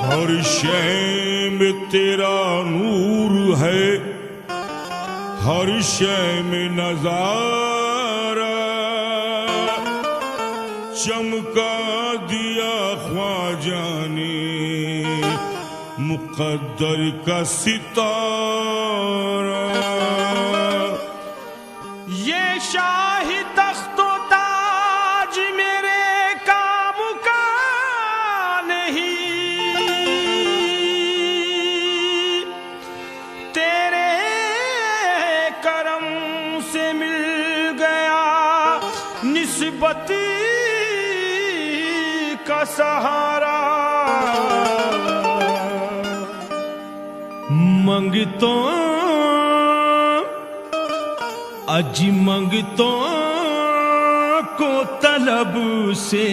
हर शय में तेरा नूर है, हर शय में नजारा चमका दिया ख्वाजा ने मुकद्दर का सितारा। ये शाही तख्तो ताज मेरे काम का नहीं, तेरे करम से मिल गया निस्बती का सहारा। मंगतो अजी मंगतो को तलब से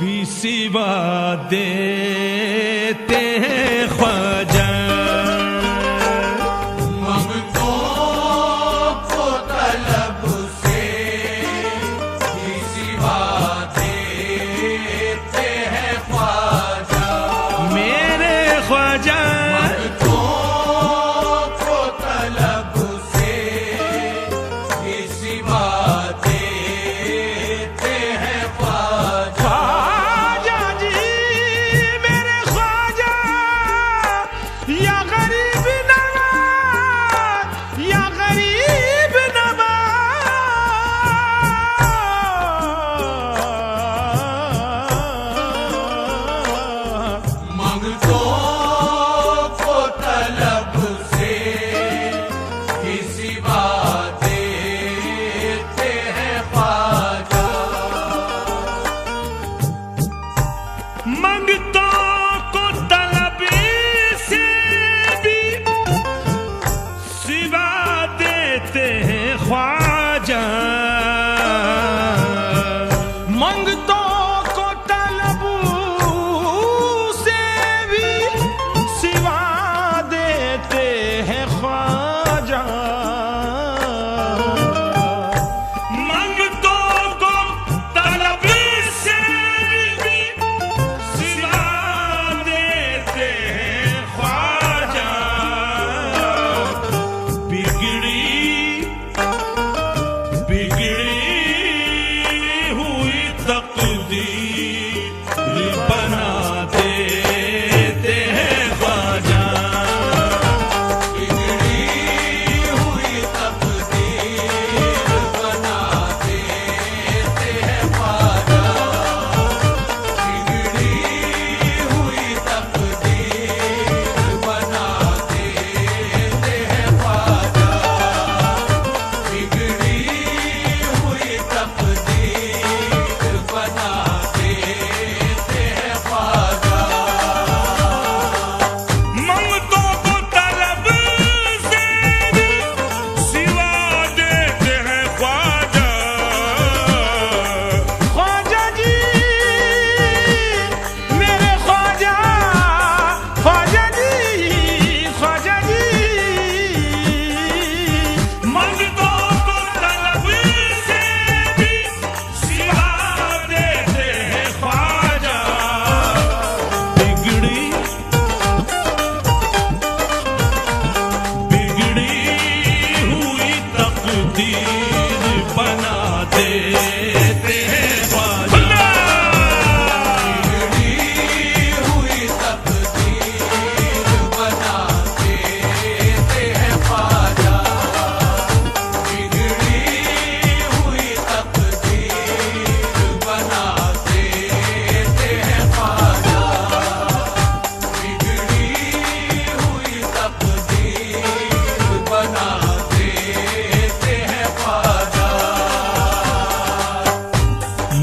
भी सिवा देते हैं ख्वाजा। मंगतों को तलब से भी सिवा देते हैं ख्वाजा। मेरे ख्वाजा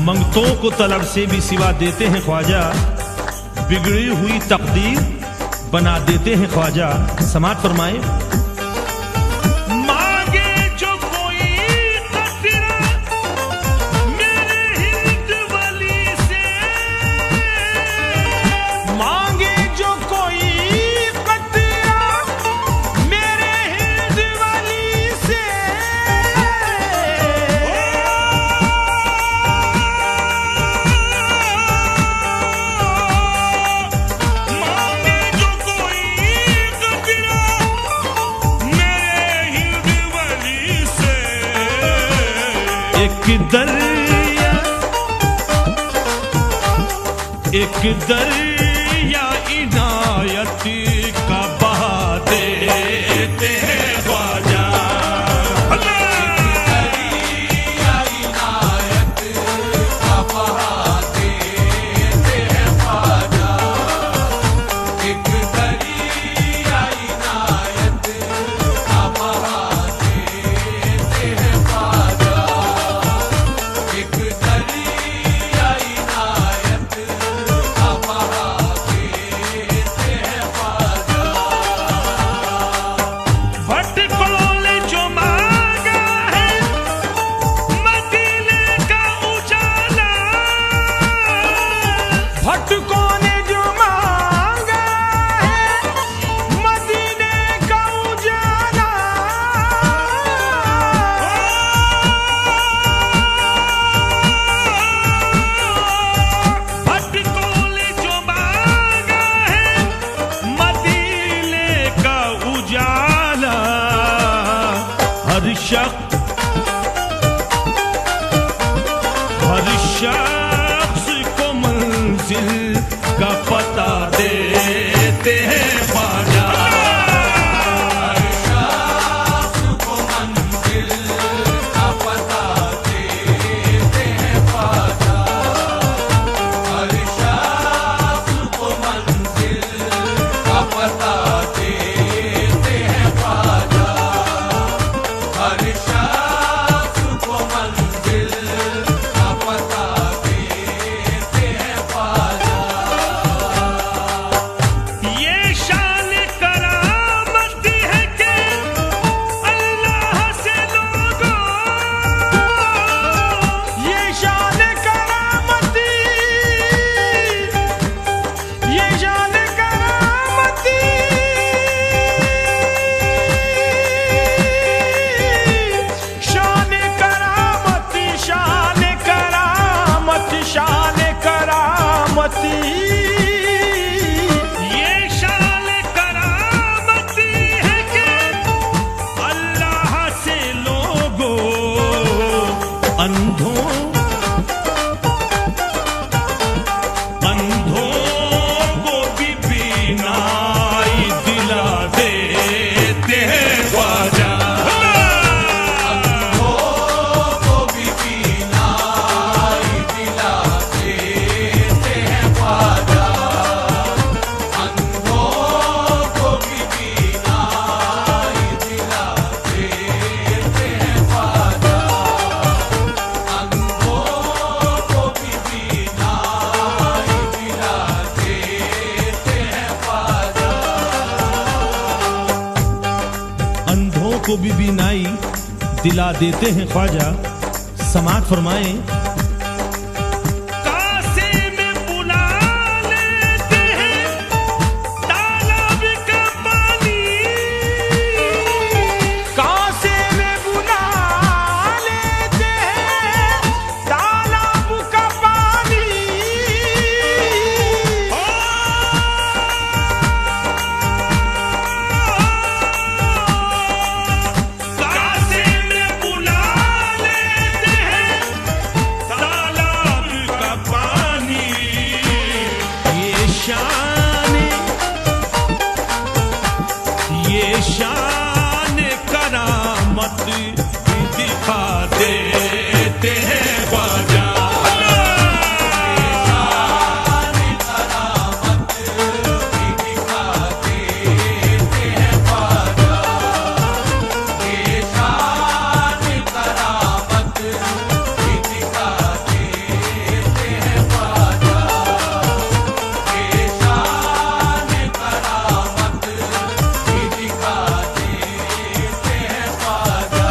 मंगतों को तलब से भी सिवा देते हैं ख्वाजा, बिगड़ी हुई तकदीर बना देते हैं ख्वाजा। समात फरमाए। एक दरिया इनायत का बहा देते हैं ख्वाजा। दरिया इनायत का बहा देते हैं ख्वाजा। एक दरिया इनायत का बहा देते हैं ख्वाजा। एक दरिया इनायत का बहा देते हैं ख्वाजा। भटकों ने जो मांगा है मदीने का उजाला, भटकों ने जो मांगा है मदीने का उजाला। भटकों ने जो मांगा है मदीने का उजाला। हर शख्स को मंजिल का पता देते हैं ख्वाजा। हर शख्स को मंजिल का पता देते हैं ख्वाजा। हर शख्स को मंजिल का पता देते हैं ख्वाजा। हर शख्स को मंजिल का पता देते हैं ख्वाजा। ये शान करामत है कि अल्लाह से लोगों, ये शान करामती, ये शान करामती, शान करामती, शान करामती, शान करामती। ये शान करामती है कि अल्लाह से लोगों, अंधों को भी बीनाई दिला देते हैं ख्वाजा। को भी बीनाई दिला देते हैं ख्वाजा। अंधों को भी बीनाई दिला देते हैं ख्वाजा। अंधों को भी बीनाई दिला देते हैं ख्वाजा। अंधों को भी बीनाई दिला देते हैं ख्वाजा। समात फरमाएं। कासे में बुला लेते हैं तालाब का पानी, कासे में बुला लेते हैं तालाब का पानी। कासे में बुला लेते हैं तालाब का पानी। ये शान करामत भी दिखा देते हैं ख्वाजा। शान करामत भी दिखा देते हैं ख्वाजा। ये शान करामत भी दिखा देते हैं ख्वाजा। ये शान करामत भी दिखा देते हैं ख्वाजा।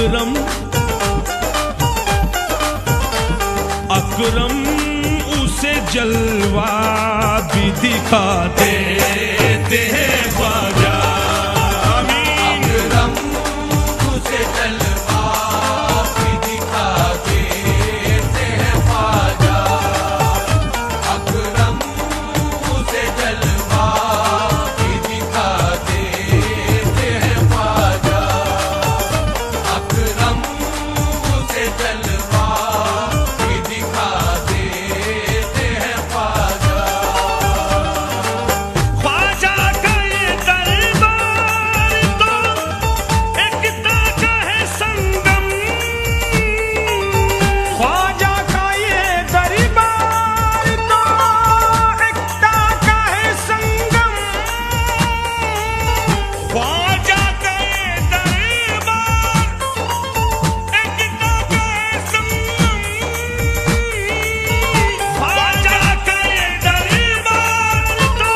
अकरम अकरम उसे जलवा भी दिखा देते हैं ख्वाजा। अकरम उसे जलवा भी दिखा देते हैं ख्वाजा। अकरम उसे जलवा भी दिखा देते हैं ख्वाजा। अकरम उसे जलवा भी दिखा देते हैं ख्वाजा। ख्वाजा का ये दरबार तो एकता का है संगम। ख्वाजा का ये दरबार तो एकता का है संगम। ख्वाजा का ये दरबार एकता का है संगम। ख्वाजा का ये दरबार तो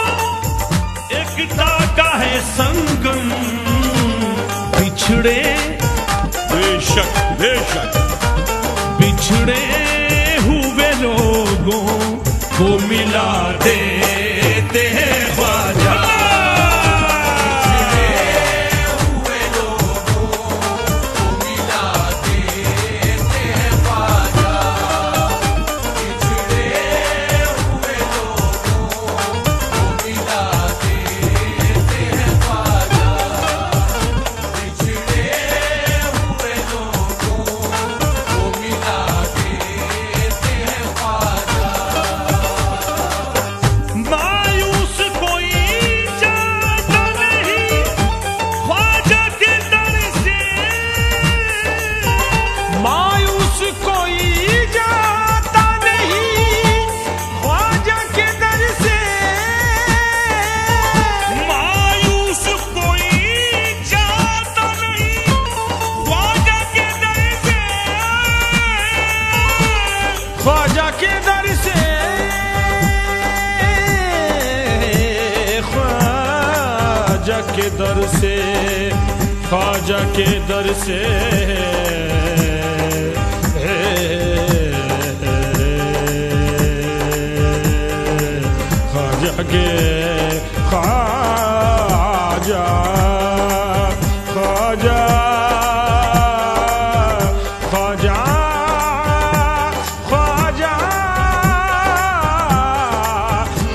एकता का है संगम। बिछड़े बेशक बेशक बिछड़े हुए लोगों को मिला देते हैं ख्वाजा। हुए लोगों को मिला देते हैं ख्वाजा। बिछड़े हुए लोगों को मिला देते हैं ख्वाजा। बिछड़े हुए लोगों को मिला देते हैं ख्वाजा। मायूस कोई जाता नहीं ख्वाजा के दर से। मायूस कोई जाता नहीं ख्वाजा के दर से। मायूस कोई जाता नहीं ख्वाजा के दर से। ख्वाजा के दर से ख्वाजा के दर से ख्वाजा के दर से ख्वाजा के ख्वाजा ख्वाजा ख्वाजा ख्वाजा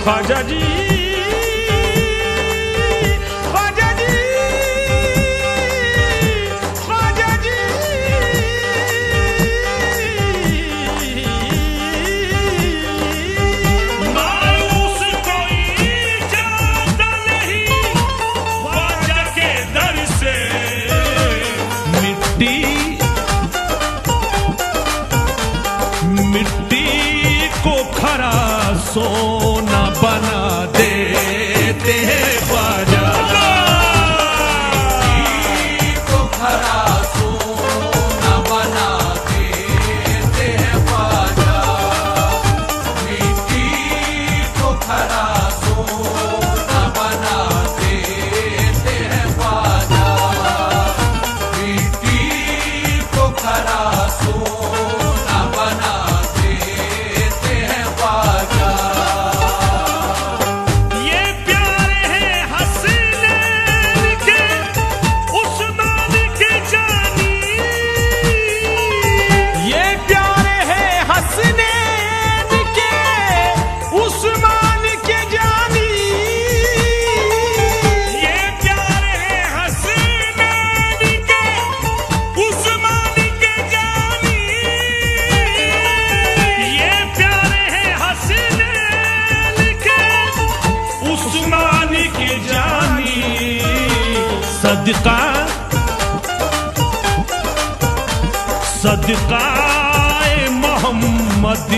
ख्वाजा जी ख्वाजा जी ख्वाजा जी मायूस कोई जाता नहीं ख्वाजा के दर से। मिट्टी मिट्टी को खरा सोना बना देते हैं ख्वाजा। को खरा सोना बना देते हैं ख्वाजा। मिट्टी को खरा सोना बना देते हैं ख्वाजा। मिट्टी को खरा सोना बना देते हैं ख्वाजा। ये प्यारे हैं हसनैन के उस्मान के जानी। ये प्यारे हैं हसनैन के उस्मान के जानी। ये प्यारे हैं हसनैन के उस्मान के जानी। ये प्यारे हैं हसनैन के उस्मान के जानी। सदका सदका मोहम्मद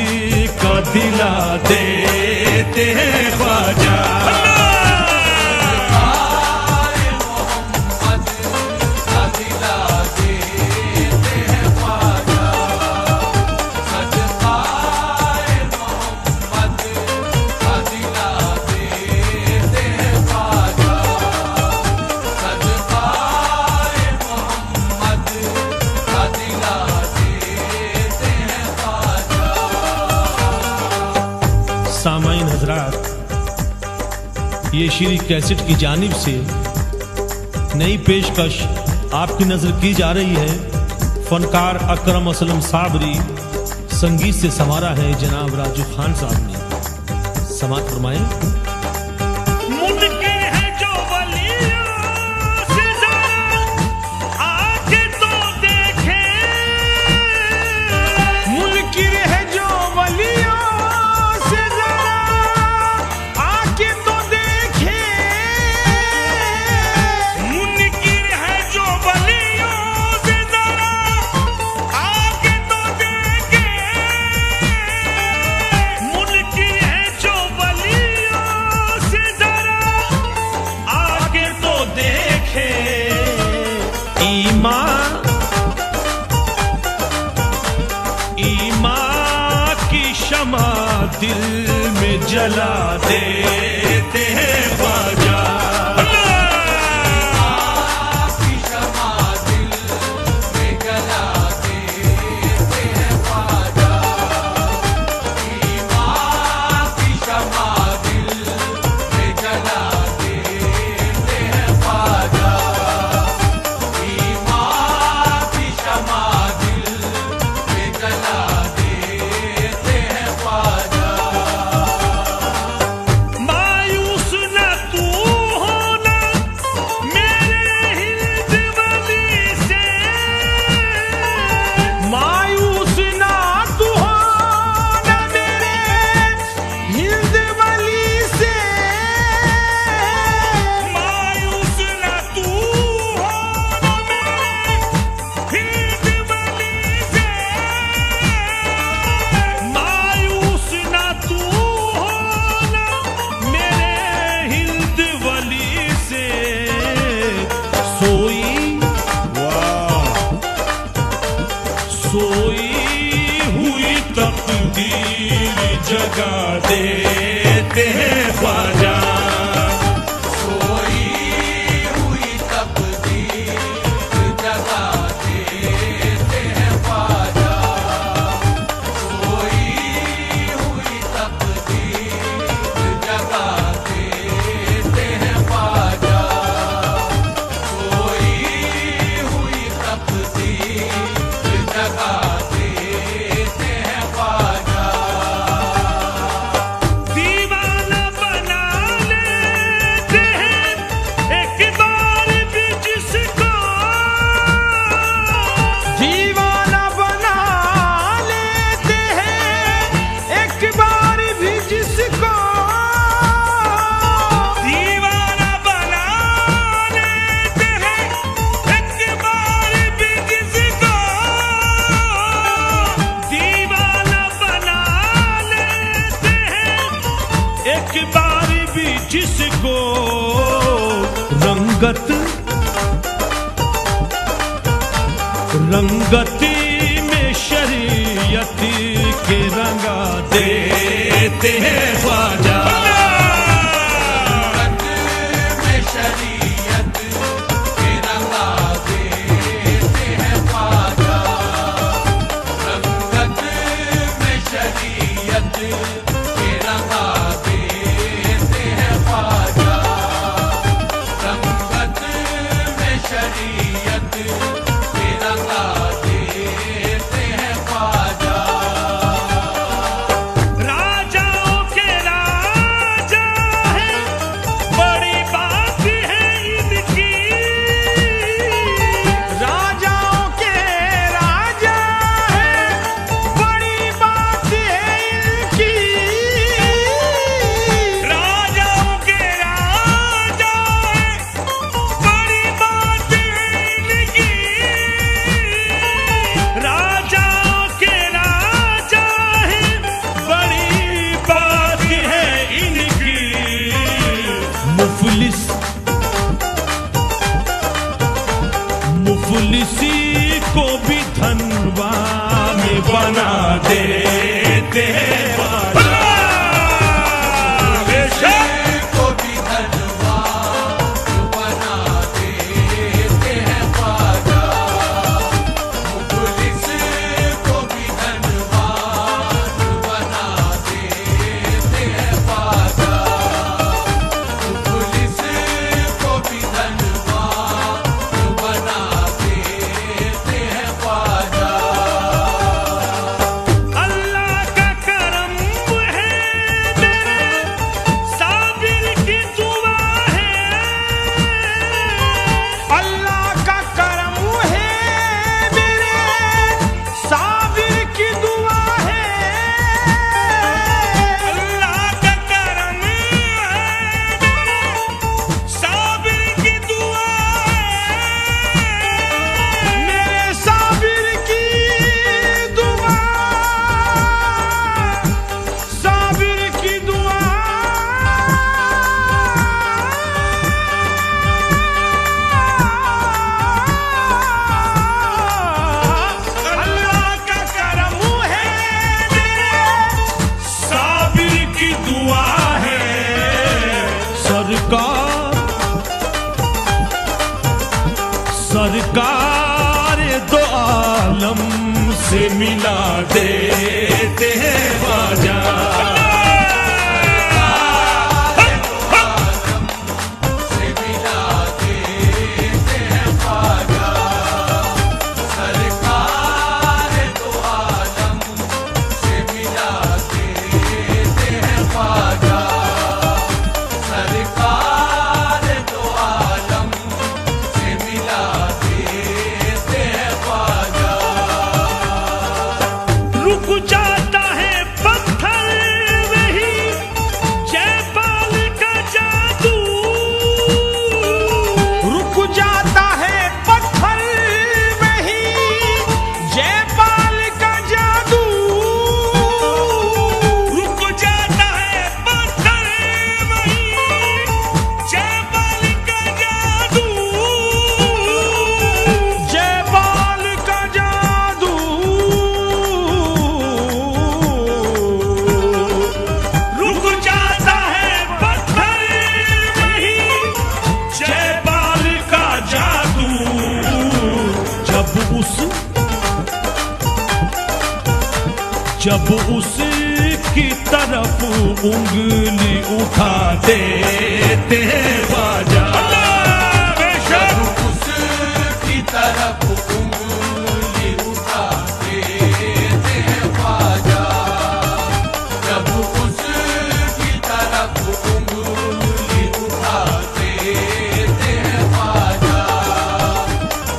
का दिला देते हैं ख्वाजा। मोहम्मद का दिला देते हैं ख्वाजा। सदकाए मोहम्मद का दिला देते हैं ख्वाजा। सदकाए मोहम्मद सामाईन हजरात, ये श्री कैसेट की जानिब से नई पेशकश आपकी नजर की जा रही है। फनकार अकरम असलम साबरी, संगीत से संवारा है जनाब राजू खान साहब ने। समात फरमाएं। मुनकिर है जो वलियों से ज़रा आके तो देखे, मुनकिर है जो वलियों से जरा आके तो देखे, मुनकिर है जो वलियों से ज़रा आके तो देखे, मुनकिर है जो वलियों से ज़रा आके तो देखे। ईमान की शमा दिल में जला देते हैं ख्वाजा। की क्षमा दिल में जला देते हैं ख्वाजा। ईमान की क्षमा दिल में जला देते हैं ख्वाजा। ईमान की क्षमा दिल में जला देते हैं ख्वाजा। मायूस न तू होना मेरे हिंद वली से, मायूस ना तू हो ना मेरे हिंद वली से, मायूस न तू होना मेरे हिंद वली से, मायूस न तू होना मेरे हिंद वली से। सोई सोई हुई तकदीर जगा देते हैं ख्वाजा। सोई हुई तकदीर जगा देते हैं ख्वाजा। सोई हुई तकदीर जगा देते हैं ख्वाजा। सोई हुई तकदीर जगा देते हैं ख्वाजा। दीवाना बना लेते हैं एक बार भी जिसको, दीवाना बना लेते हैं एक बार भी जिसको, दीवाना बना लेते हैं एक बार भी जिसको, दीवाना बना लेते हैं एक बार भी जिसको रंगती में शरीयत के रंगा देते हैं ख्वाजा। रंगत में शरीयत के रंगा देते हैं ख्वाजा। रंगत में शरीयत के रंगा देते हैं ख्वाजा। रंगत में शरीयत के रंगा देते हैं ख्वाजा। राजाओं के राजा दुआ है। सरकार दो आलम से मिला देते हैं ख्वाजा। रुक जाता है पत्थर वही जयपाल का जादू। रुक जाता है पत्थर वही जयपाल का जादू। रुक जाता है पत्थर वही जयपाल का जादू। जयपाल का जादू। रुक जाता है पत्थर वही जयपाल का जादू। जब उसकी तरफ उंगली उठा देते हैं ख्वाजा। उसकी तरफ उंगली उठा देते हैं ख्वाजा। जब उसकी तरफ उंगली उठा देते हैं ख्वाजा।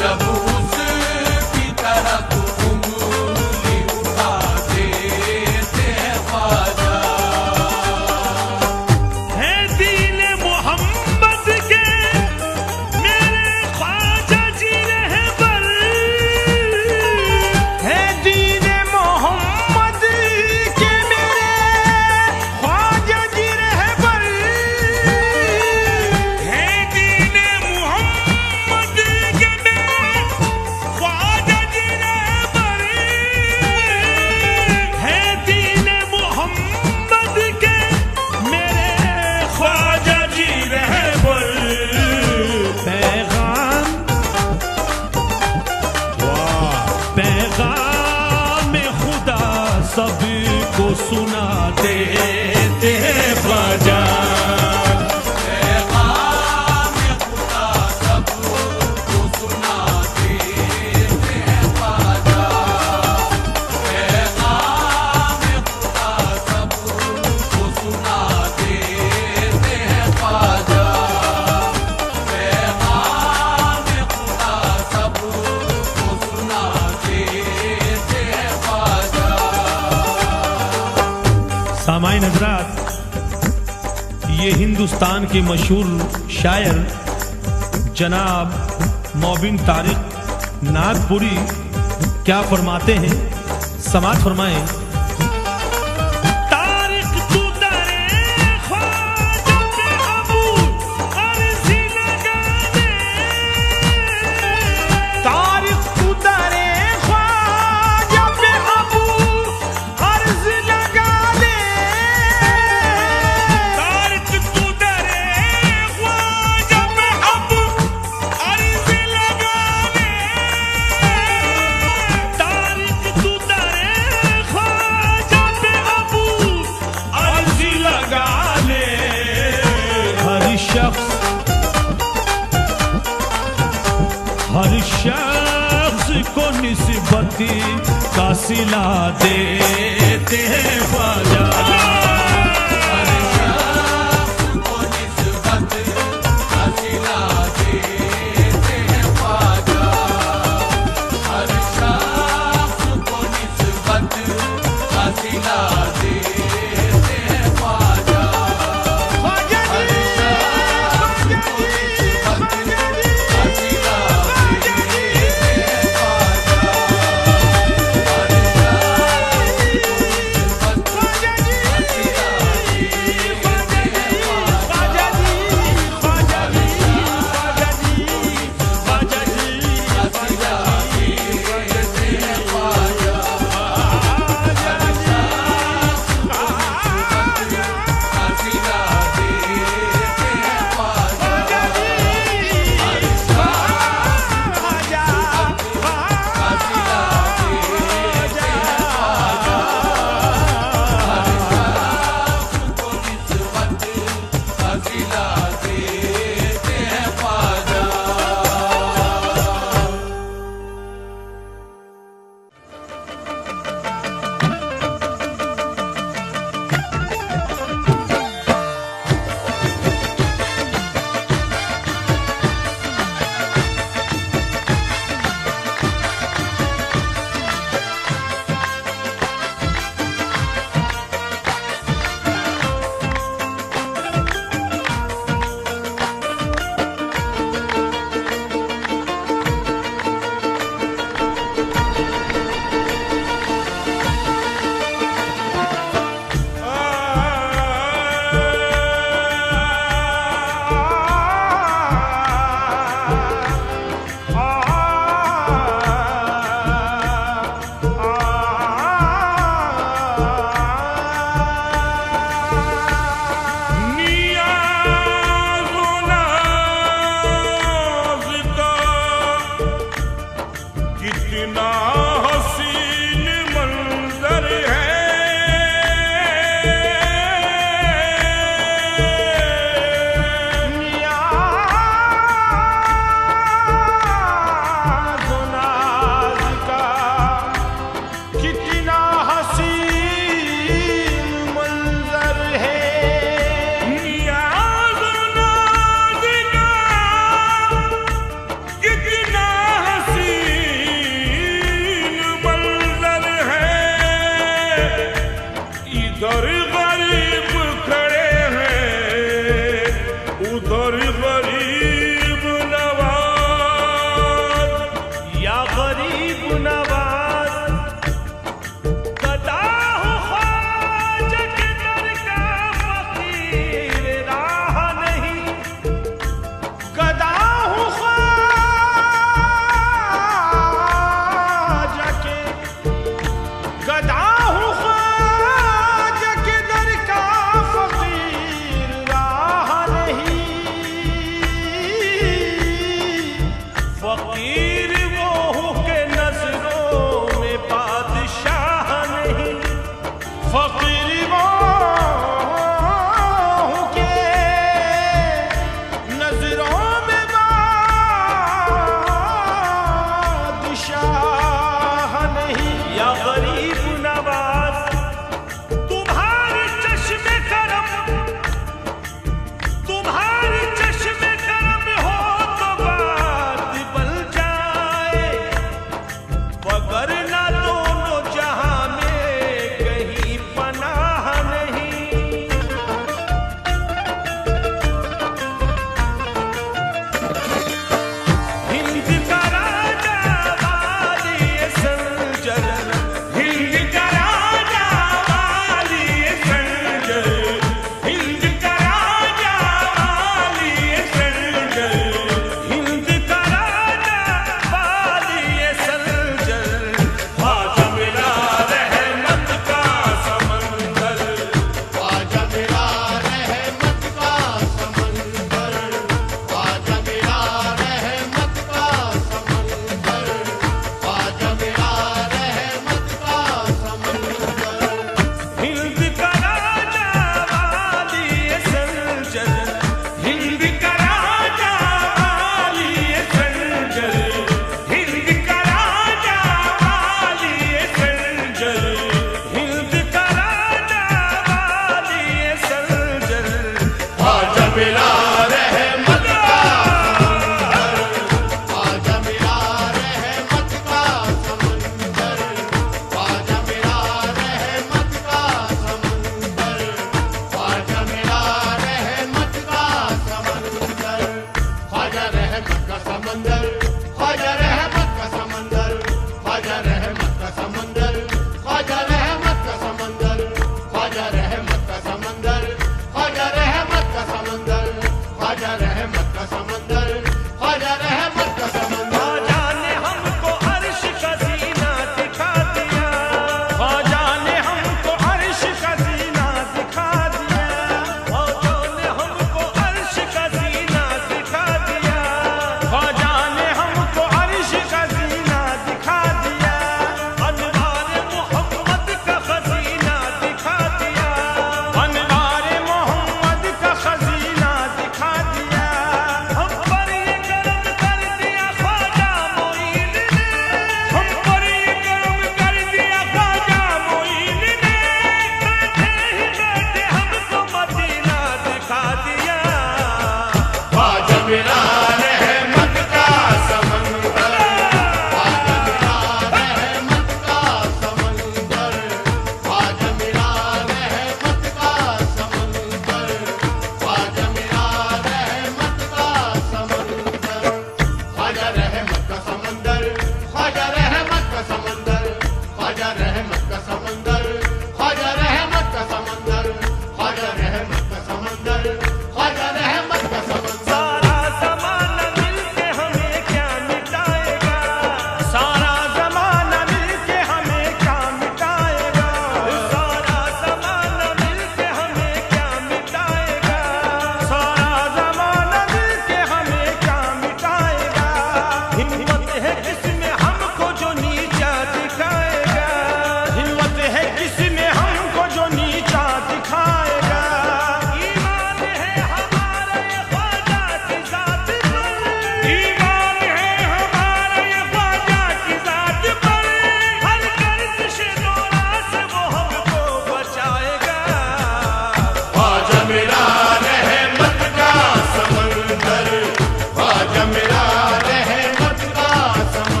जब उसकी तरफ उंगली उठा देते हैं ख्वाजा। है दीन मोहम्मद के मेरे ख्वाजा जी रहबर। है दीन मोहम्मद के मेरे ख्वाजा जी रहबर। है दीन मोहम्मद के मेरे ख्वाजा जी रहबर। है दीन मोहम्मद के मेरे ख्वाजा जी रहबर। पैगाम खुदा सबको सुना देते हैं ख्वाजा। पैगाम खुदा सबको सुना देते हैं ख्वाजा। पैगाम खुदा सबको सुना देते हैं ख्वाजा। पैगाम खुदा सबको सुना देते हैं ख्वाजा। सामाईन हजरात, ये हिंदुस्तान के मशहूर शायर जनाब मोबिन तारिक नागपुरी क्या फरमाते हैं, समाज फरमाएं। तारिक तू दरे ख्वाजा पे अबू अर्ज़ी लगा दे। तारिक तू दरे ख्वाजा पे अबू अर्ज़ लगा दे। तारिक तू दरे ख्वाजा पे अबू अर्ज़ी लगा दे। तारिक तू दरे ख्वाजा पे अबू अर्ज़ी लगा ले। हर शख्स को निस्बती का सिला देते हैं ख्वाजा। को निस्बत हासिला देते हैं ख्वाजा। हर शख्स को निस्बत हासिला देते हैं ख्वाजा। ख्वाजा जी, ख्वाजा जी, ख्वाजा जी, हासिला ख्वाजा जी। देते हैं ख्वाजा। हर शख्स को निस्बत मेरा रहमत का समंदर, ख्वाजा मेरा रहमत का समंदर, ख्वाजा मेरा रहमत का समंदर, ख्वाजा मेरा रहमत का समंदर, ख्वाजा रहमत का समंदर, ख्वाजा रहमत का समंदर, ख्वाजा रहमत का समंदर, ख्वाजा रहमत का समंदर, ख्वाजा रहमत का समंदर, ख्वाजा रहमत का समंदर।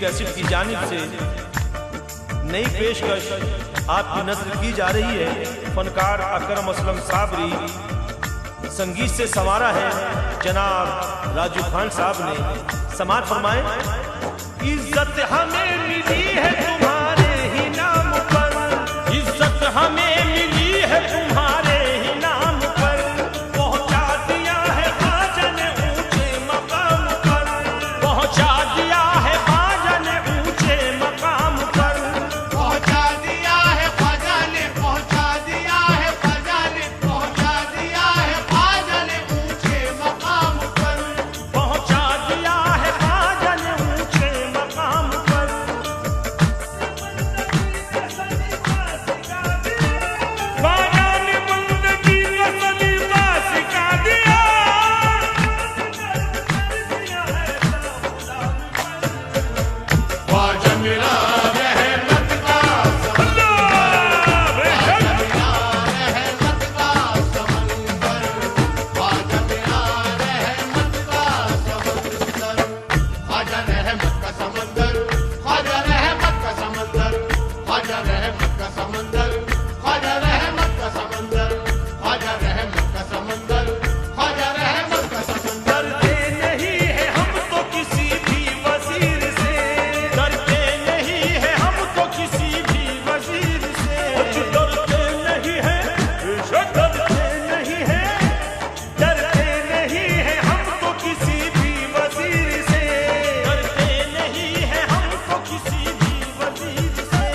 कैसेट की जानिब से नई पेशकश आपकी नजर की जा रही है। फनकार अकरम असलम साबरी, संगीत से संवारा है जनाब राजू खान साहब ने। समाज फरमाए। इज्जत हमें मिली है तुम्हारे ही नाम पर, इज्जत हमें मिली है तुम्हारे ही नाम पर, पहुंचा दिया है ख्वाजा ने ऊंचे मकाम पर, पहुंचा दिया है ख्वाजा ने ऊंचे मकाम पर, पहुंचा दिया है ख्वाजा ने, पहुंचा दिया है ख्वाजा ने, पहुंचा दिया है ख्वाजा ने ऊंचे मकाम पर, पहुंचा दिया है ख्वाजा ने ऊंचे मकाम पर। ख्वाजा ने बंदगी का सलीका सिखा दिया। ख्वाजा मेरा रहमत का रहमत का समंदर, ख्वाजा मेरा रहमत का समंदर, ख्वाजा रहमत का समंदर, ख्वाजा रहमत का समंदर, ख्वाजा रहमत का समंदर, ख्वाजा रहमत का समंदर, ख्वाजा रहमत का समंदर, ख्वाजा रहमत का समंदर। डरते नहीं है हम तो किसी भी वजीर से, डरते नहीं है हम तो किसी भी वजीर से, डरते नहीं है, डरते नहीं है, डरते नहीं है हम तो किसी भी वजीर से, डरते नहीं है हम तो किसी भी वजीर से।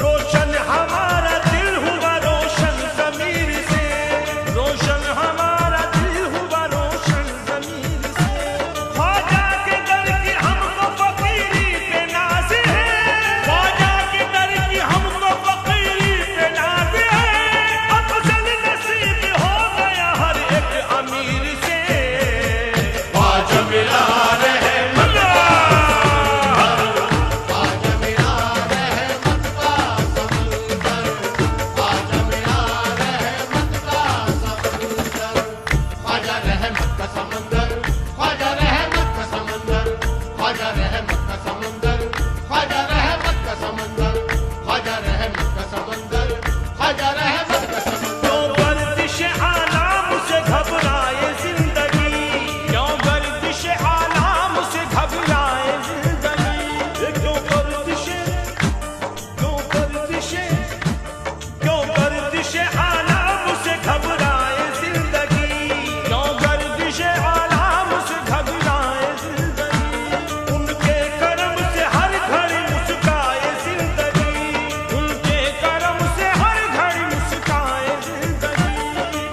रोशन हमारा दिल हुआ रोशन ज़मीर से, रोशन हमारा दिल हुआ रोशन ज़मीर से। ख्वाजा के दर की हमको फकीरी पे नाज है, ख्वाजा के दर की हमको फकीरी पे नाज है। अफजल नसीब हो गया हर एक अमीर से। ख्वाजा मेरा रहमत का, ख्वाजा मेरा रहमत का समंदर, ख्वाजा मेरा रहमत का समंदर, ख्वाजा रहमत का समंदर, ख्वाजा रहमत का समंदर, ख्वाजा रहमत का समंदर, ख्वाजा रहमत का समंदर, ख्वाजा रहमत का समंदर, ख्वाजा रहमत का समंदर। क्यों गर्दिश आलाम से घबराए जिंदगी, क्यों गर्दिश आलाम से घबराए जिंदगी, क्यों गर्दिश, क्यों गर्दिश, क्यों गर्दिश आलाम से घबराए जिंदगी, क्यों गर्दिश आलाम से घबराए जिंदगी। उनके करम से हर घड़ी मुस्काए जिंदगी, उनके करम से हर घड़ी मुस्काए जिंदगी।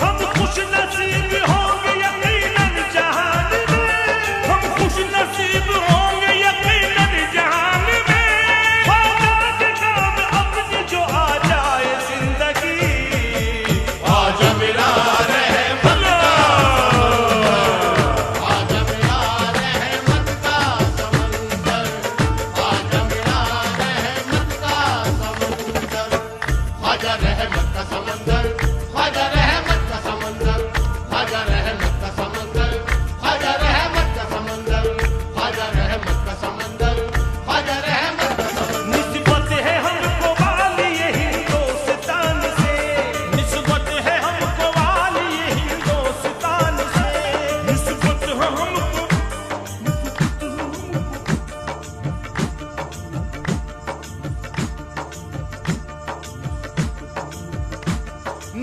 हम खुश नसीब होंगे यकीनन जहान में, हम खुश नसीब होंगे यकीनन जहान में। ख्वाजा के काम अपनी जो आ जाए जिंदगी। ख्वाजा मेरा रहमत का, ख्वाजा मेरा रहमत का समंदर, ख्वाजा मेरा रहमत का समंदर, ख्वाजा रहमत का समंदर, ख्वाजा रहमत का समंदर, ख्वाजा रहमत का समंदर, ख्वाजा रहमत का समंदर, ख्वाजा रहमत का समंदर, ख्वाजा रहमत का समंदर। निस्बत है हमको वाली ये हिंदुस्तान से, निस्बत है हमको वाली ये हिंदुस्तान से, निस्बत है हमको,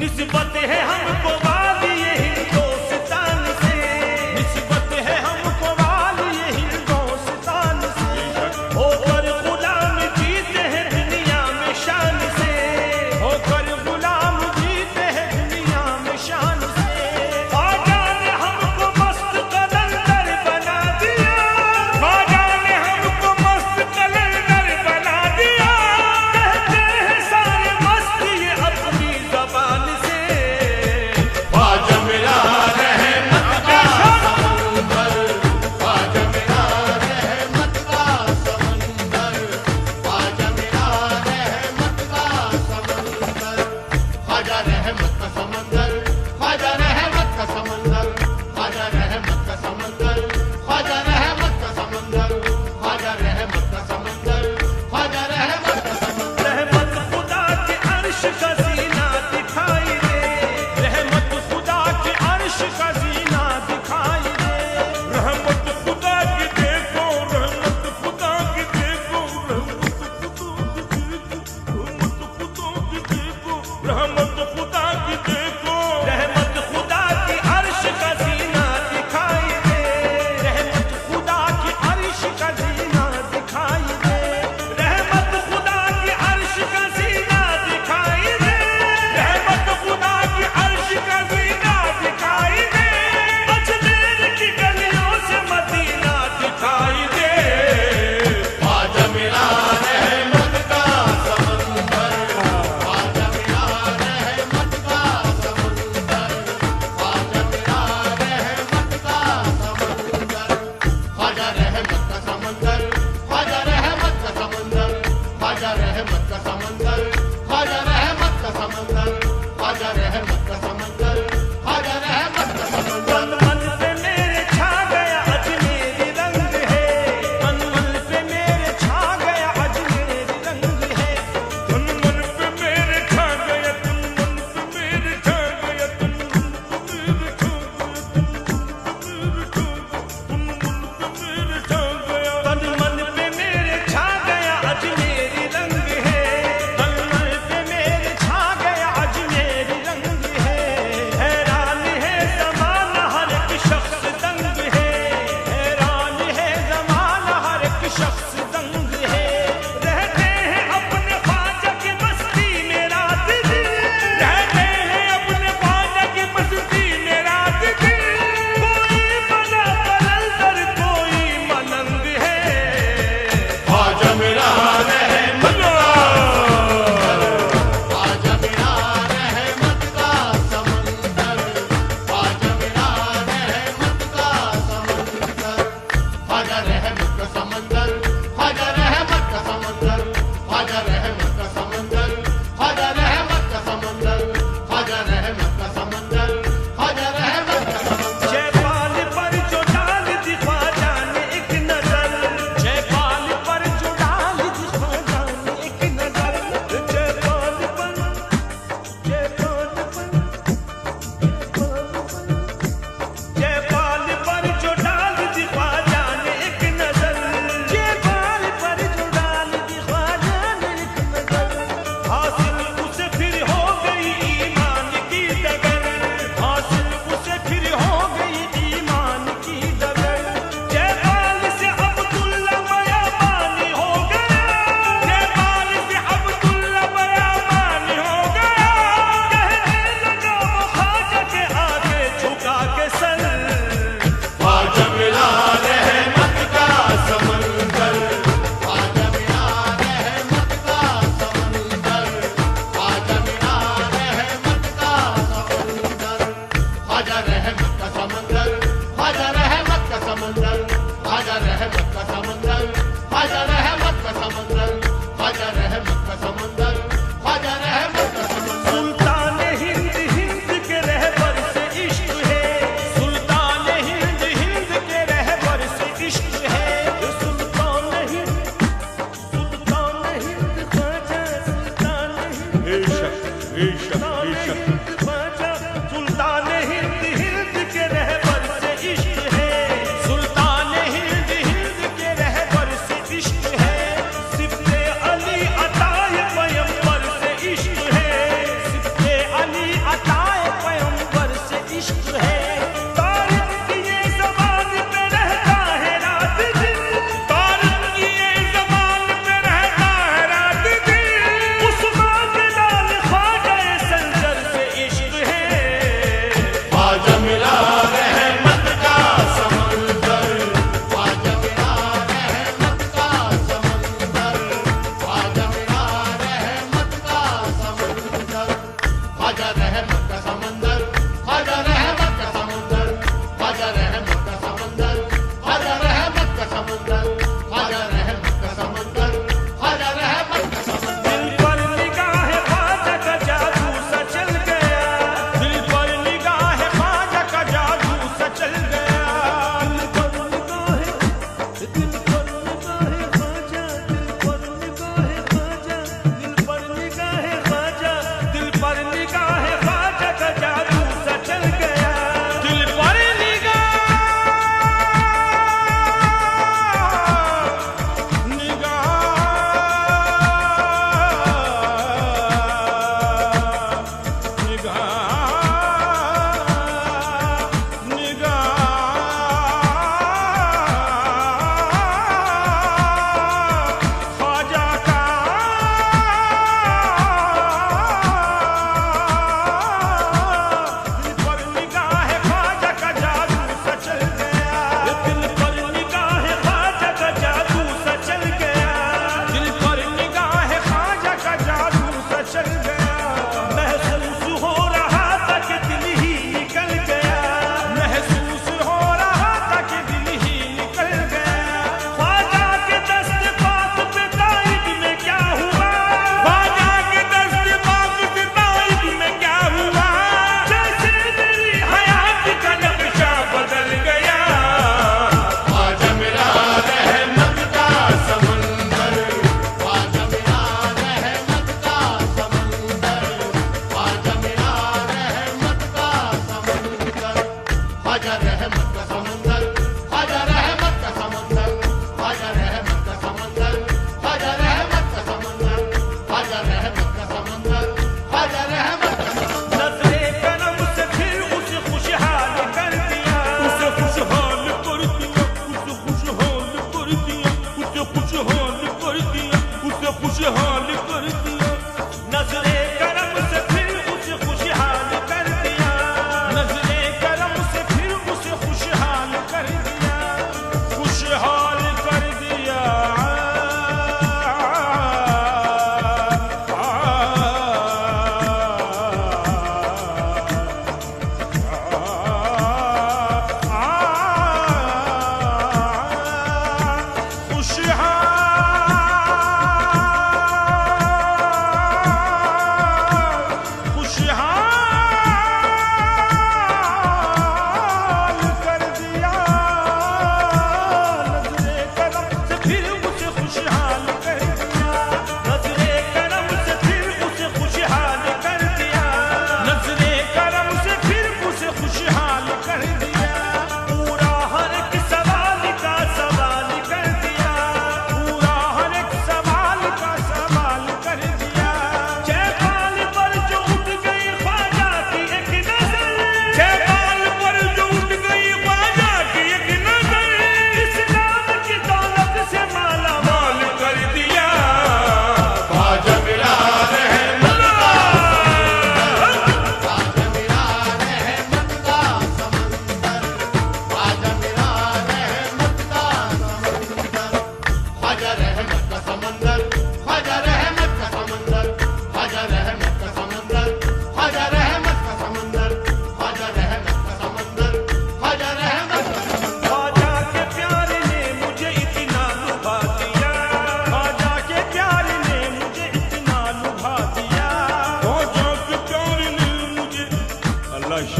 निस्बत है हमको वाली ये हिंदुस्तान से, निस्बत है हमको वाली ये हिंदुस्तान से। होकर गुलाम जीते हैं दुनिया में शान से, होकर गुलाम जीते हैं दुनिया में शान से। ख्वाजा ने हमको मस्त कलंदर बना दिया, ख्वाजा ने हमको मस्त कलंदर बना दिया। कहते हैं सारे मस्त ये अपनी जबान से।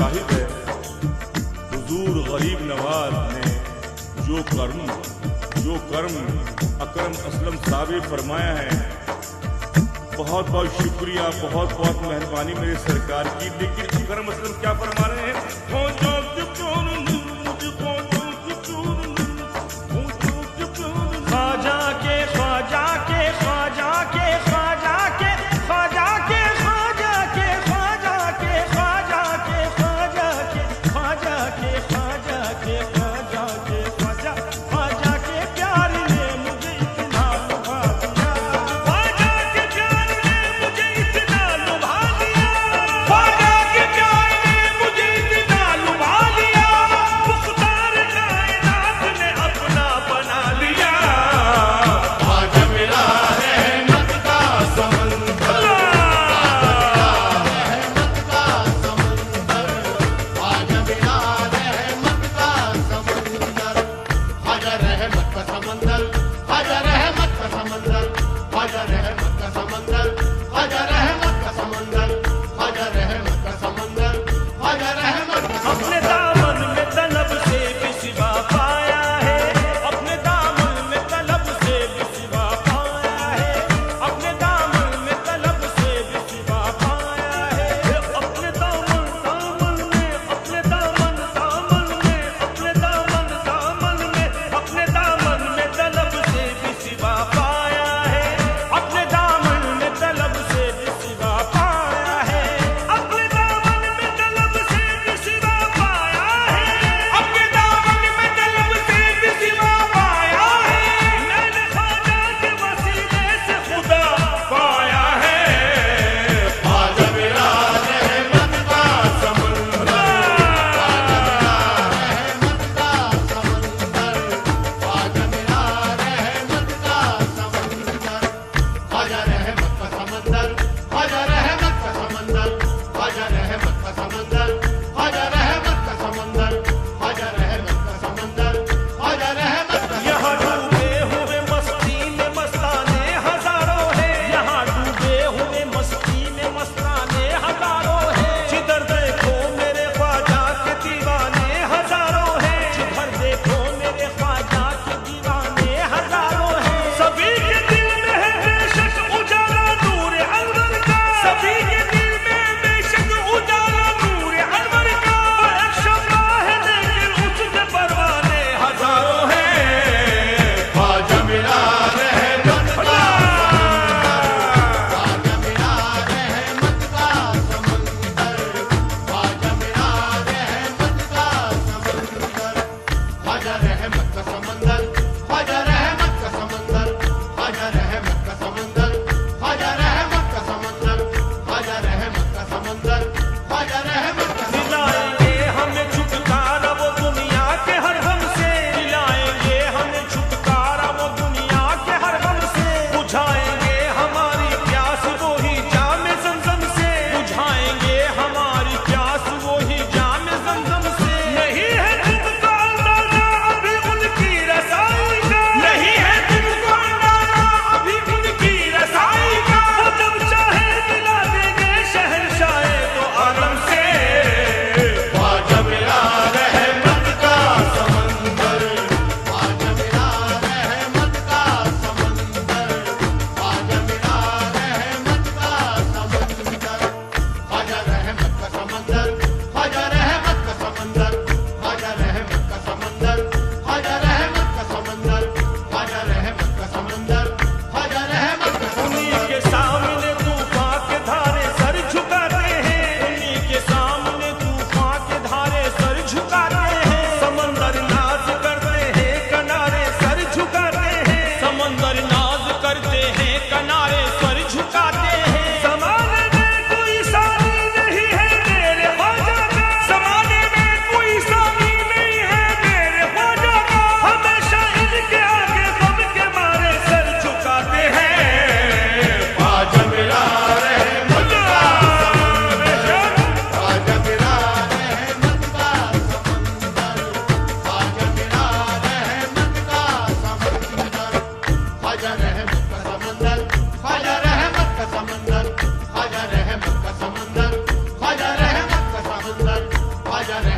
शाहिद है, हुजूर गरीब नवाज ने जो कर्म अकरम असलम साहब ने फरमाया है, बहुत बहुत शुक्रिया, बहुत बहुत मेहरबानी मेरे सरकार की। लेकिन अकरम असलम क्या फरमा रहे हैं? ख्वाजा के ख्वाजा के ख्वाजा के ख्वाजा के ख्वाजा के ख्वाजा के ख्वाजा के ख्वाजा के ख्वाजा के ख्वाजा के ख्वाजा के ख्वाजा के ख्वाजा ख्वाजा के प्यार ने मुझे इतना लुभा दिया, ख्वाजा के प्यार ने मुझे इतना लुभा दिया, ख्वाजा के प्यार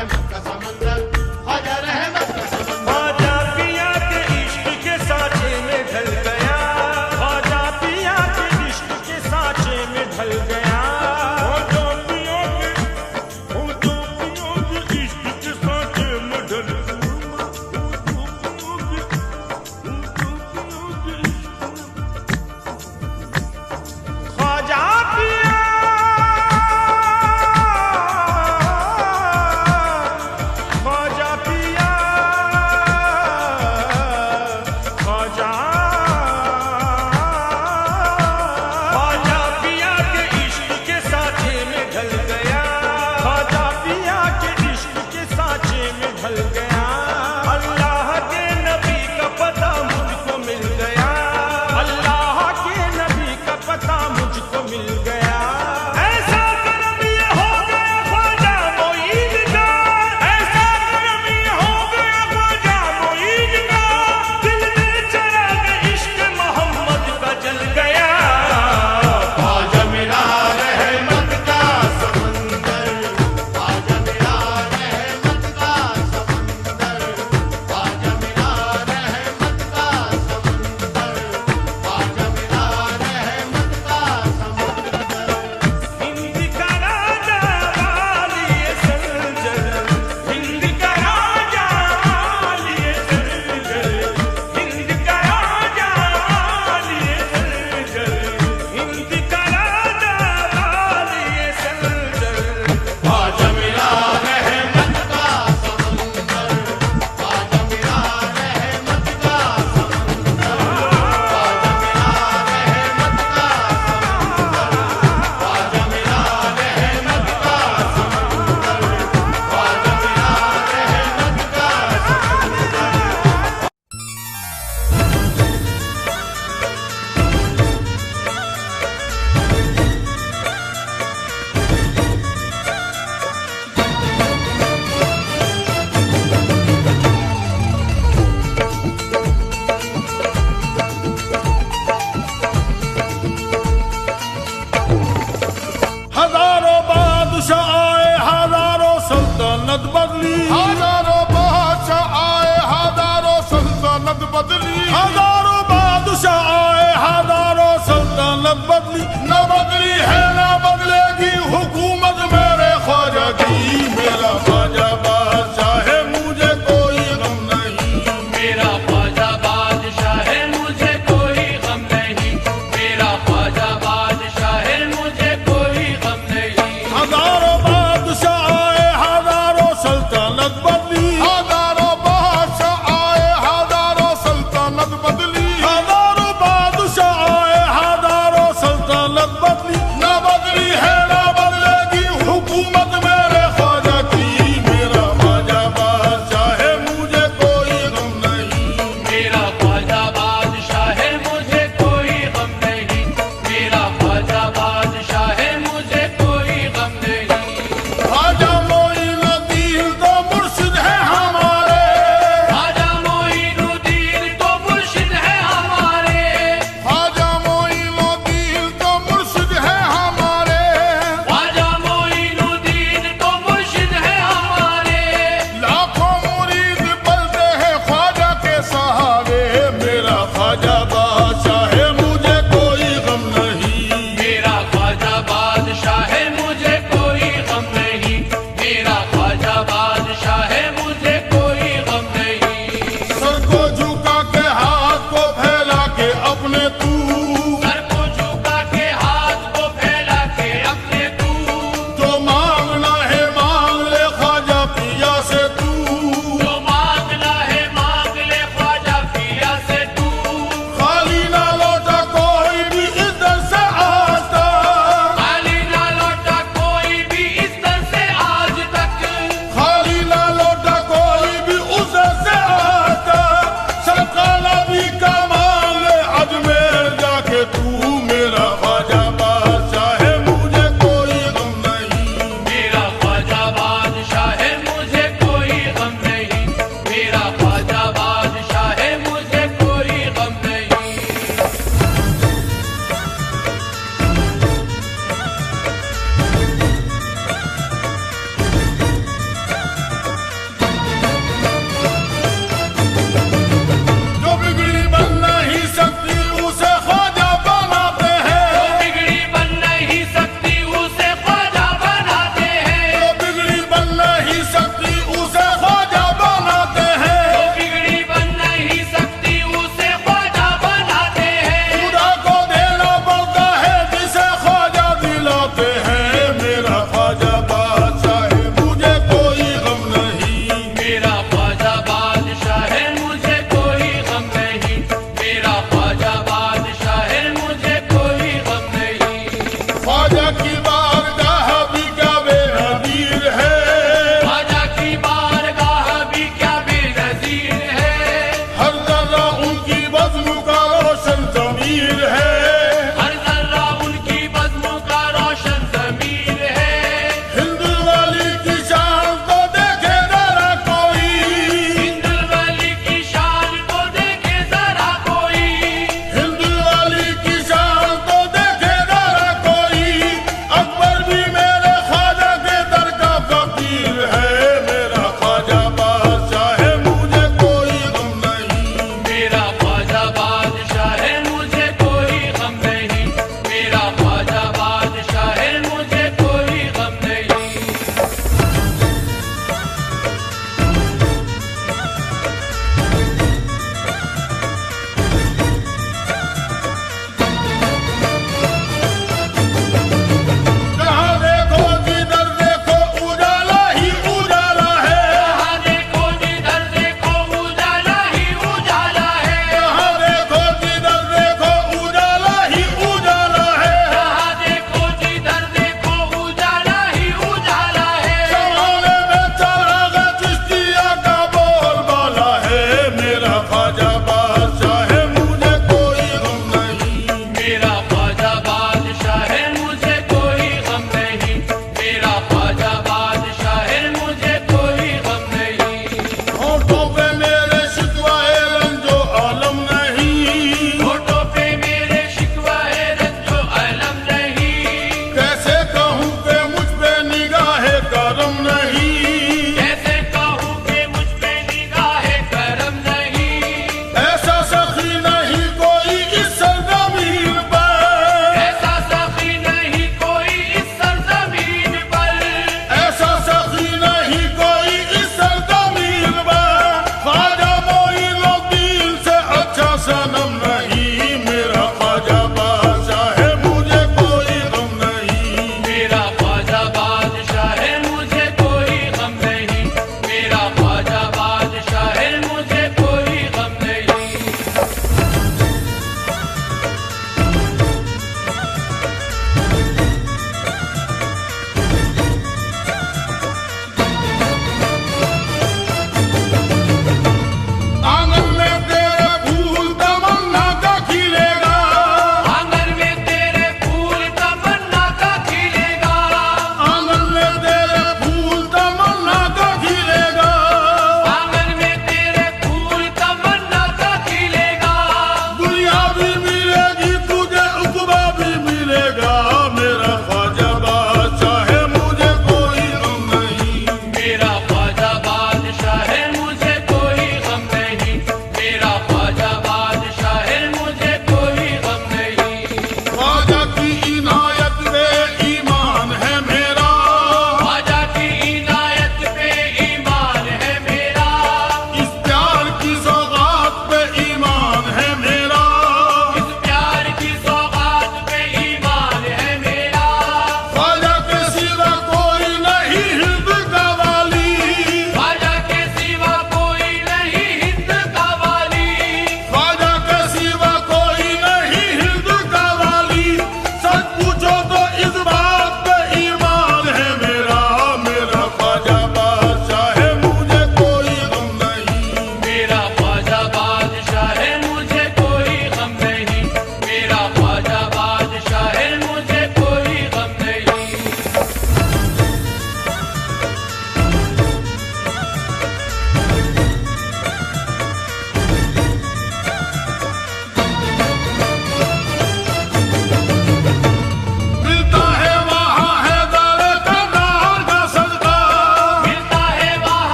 रहमत का समंदर ख्वाजा रहमत का समंदर ख्वाजा पिया के इश्क के सांचे में ढल गया, ख्वाजा पिया के इश्क के सांचे में ढल गया। ख्वाजा पिया के इश्क के सांचे में ढल ख्वाजा पिया, ख्वाजा पिया, ख्वाजा, ख्वाजा पिया के इश्क के सांचे में ढल गया, ख्वाजा पिया के इश्क के सांचे में ढल गया। अल्लाह के नबी का पता मुझको मिल गया, अल्लाह के नबी का पता मुझको मिल गया। ऐसा करम ये हो गया ख्वाजा मोईन का, ऐसा करम ये हो गया ख्वाजा मोईन का, दिल में चिराग इश्क मोहम्मद का जल गया। ख्वाजा मेरा रहमत का समंदर ख्वाजा मेरा रहमत का समंदर ख्वाजा मेरा रहमत का समंदर ख्वाजा मेरा रहमत का समंदर हिंद का राजा वालिए सलजल, हिंद का राजा वालिए सलजल, हिंद का राजा वालिए सलजल, हिंद का राजा वालिए सलजल। ख्वाजा मेरा रहमत का समंदर ख्वाजा मेरा रहमत का समंदर ख्वाजा मेरा रहमत का समंदर ख्वाजा मेरा रहमत का समंदर ख्वाजा मेरा रहमत का समंदर। हजारों बादशाह आए, हजारों सल्तनत बदली, हजारों बादशाह आए हजारों सल्तनत बदली हजारों बादशाह आए, हजारों सल्तनत बदली, न बदली है न बदलेगी हुकूमत मेरे ख्वाजा की मेरा ख्वाजा बादशाह है, मुझे कोई गम नहीं। मेरा ख्वाजा बादशाह है, मुझे कोई गम नहीं। मेरा ख्वाजा बादशाह है, मुझे कोई गम नहीं। हजारों बादशाह आए, हजारों सल्तनत बदली, हजारों बादशाह आए हजारों सल्तनत बदली हजारों बादशाह आए, हजारों सल्तनत बदली, न बदली है न बदलेगी हुकूमत मेरे ख्वाजा की मेरा ख्वाजा बादशाह है, मुझे कोई गम नहीं। मेरा ख्वाजा बादशाह है, मुझे कोई गम नहीं। मेरा ख्वाजा बादशाह है, मुझे कोई गम नहीं। ख्वाजा मोइनुद्दीन तो मुर्शिद है हमारे ख्वाजा मोइनुद्दीन तो मुर्शिद है हमारे। ख्वाजा मोइनुद्दीन तो मुर्शिद है हमारे ख्वाजा मोइनुद्दीन तो मुर्शिद है हमारे। लाखों मुरीद पलते हैं ख्वाजा के सहारे मेरा ख्वाजा बादशाह है, मुझे कोई गम नहीं। मेरा ख्वाजा बादशाह है, मुझे कोई गम नहीं। मेरा ख्वाजा बादशाह है, मुझे कोई गम नहीं। सर को झुका के हाथ को फैला के अपने तू सर को झुका के हाथ को फैला के अपने तू जो मांगना है मांग ले ख्वाजा पिया से तू जो मांगना है मांग ले ख्वाजा पिया से तू। खाली ना लौटा कोई भी इस दर से आज तक खाली ना लौटा कोई भी इस दर से आज तक। खाली ना लौटा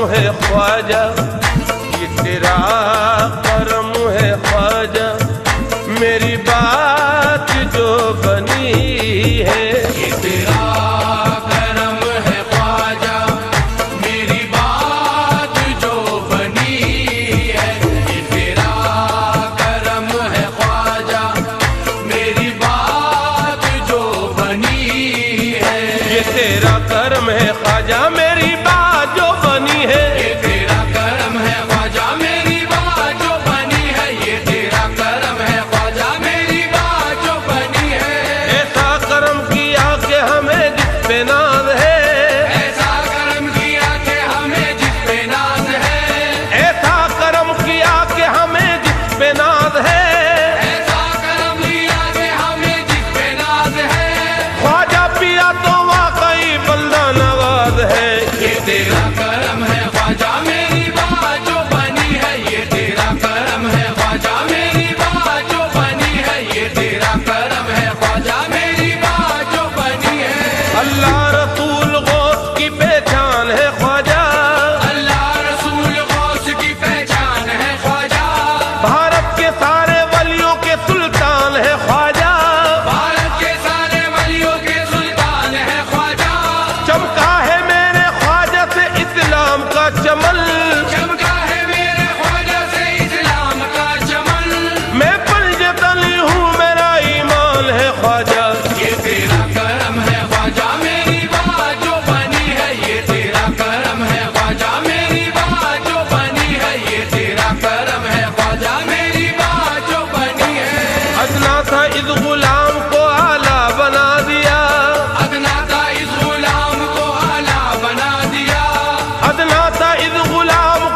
है ख्वाजा, ये तेरा करम है ख्वाजा, मेरी बात जो बनी है। ये तेरा करम है ख्वाजा, मेरी बात जो बनी है। ये तेरा करम है ख्वाजा, मेरी बात जो बनी है। ये तेरा करम है ख्वाजा, मेरी बात जो बनी है। ये तेरा करम है ख्वाजा, मेरी बात जो बनी है। ये तेरा करम है ख्वाजा, मेरी बात जो बनी है। ऐसा करम किया कि हमें जिस पे नाज है, ऐसा करम किया कि हमें जिस पे नाज है। ऐसा करम किया कि हमें जिस पे नाज है। ऐसा करम किया कि हमें जिस पे नाज है। ख्वाजा पिया तो वाकई बंदा नवाज है। ये तेरा करम है ख्वाजा, मेरी बात जो बनी है। ये तेरा करम है ख्वाजा, मेरी बात जो बनी है। ये तेरा करम है ख्वाजा, मेरी बात जो बनी है। अल्लाह रसूल गौस की पहचान है ख्वाजा, अल्लाह रसूल गौस की पहचान है ख्वाजा। भारत के सारे वलियों के सुल्तान है ख्वाजा। भारत के सारे वलियों के सुल्तान है ख्वाजा। चमका है मेरे ख्वाजा से इस्लाम का चमन, चमका है मेरे ख्वाजा से इस्लाम का चमन। मैं पंजतनी हूँ, मेरा ईमान है ख्वाजा। ये तेरा करम है ख्वाजा, मेरी बात जो बनी है। ये तेरा करम है ख्वाजा, मेरी बात जो बनी है। ये तेरा करम है ख्वाजा, मेरी बात जो बनी है। अदना था इस गुलाम को आला बना दिया, अदना था इस गुलाम को आला बना दिया। अदना था इस गुलाम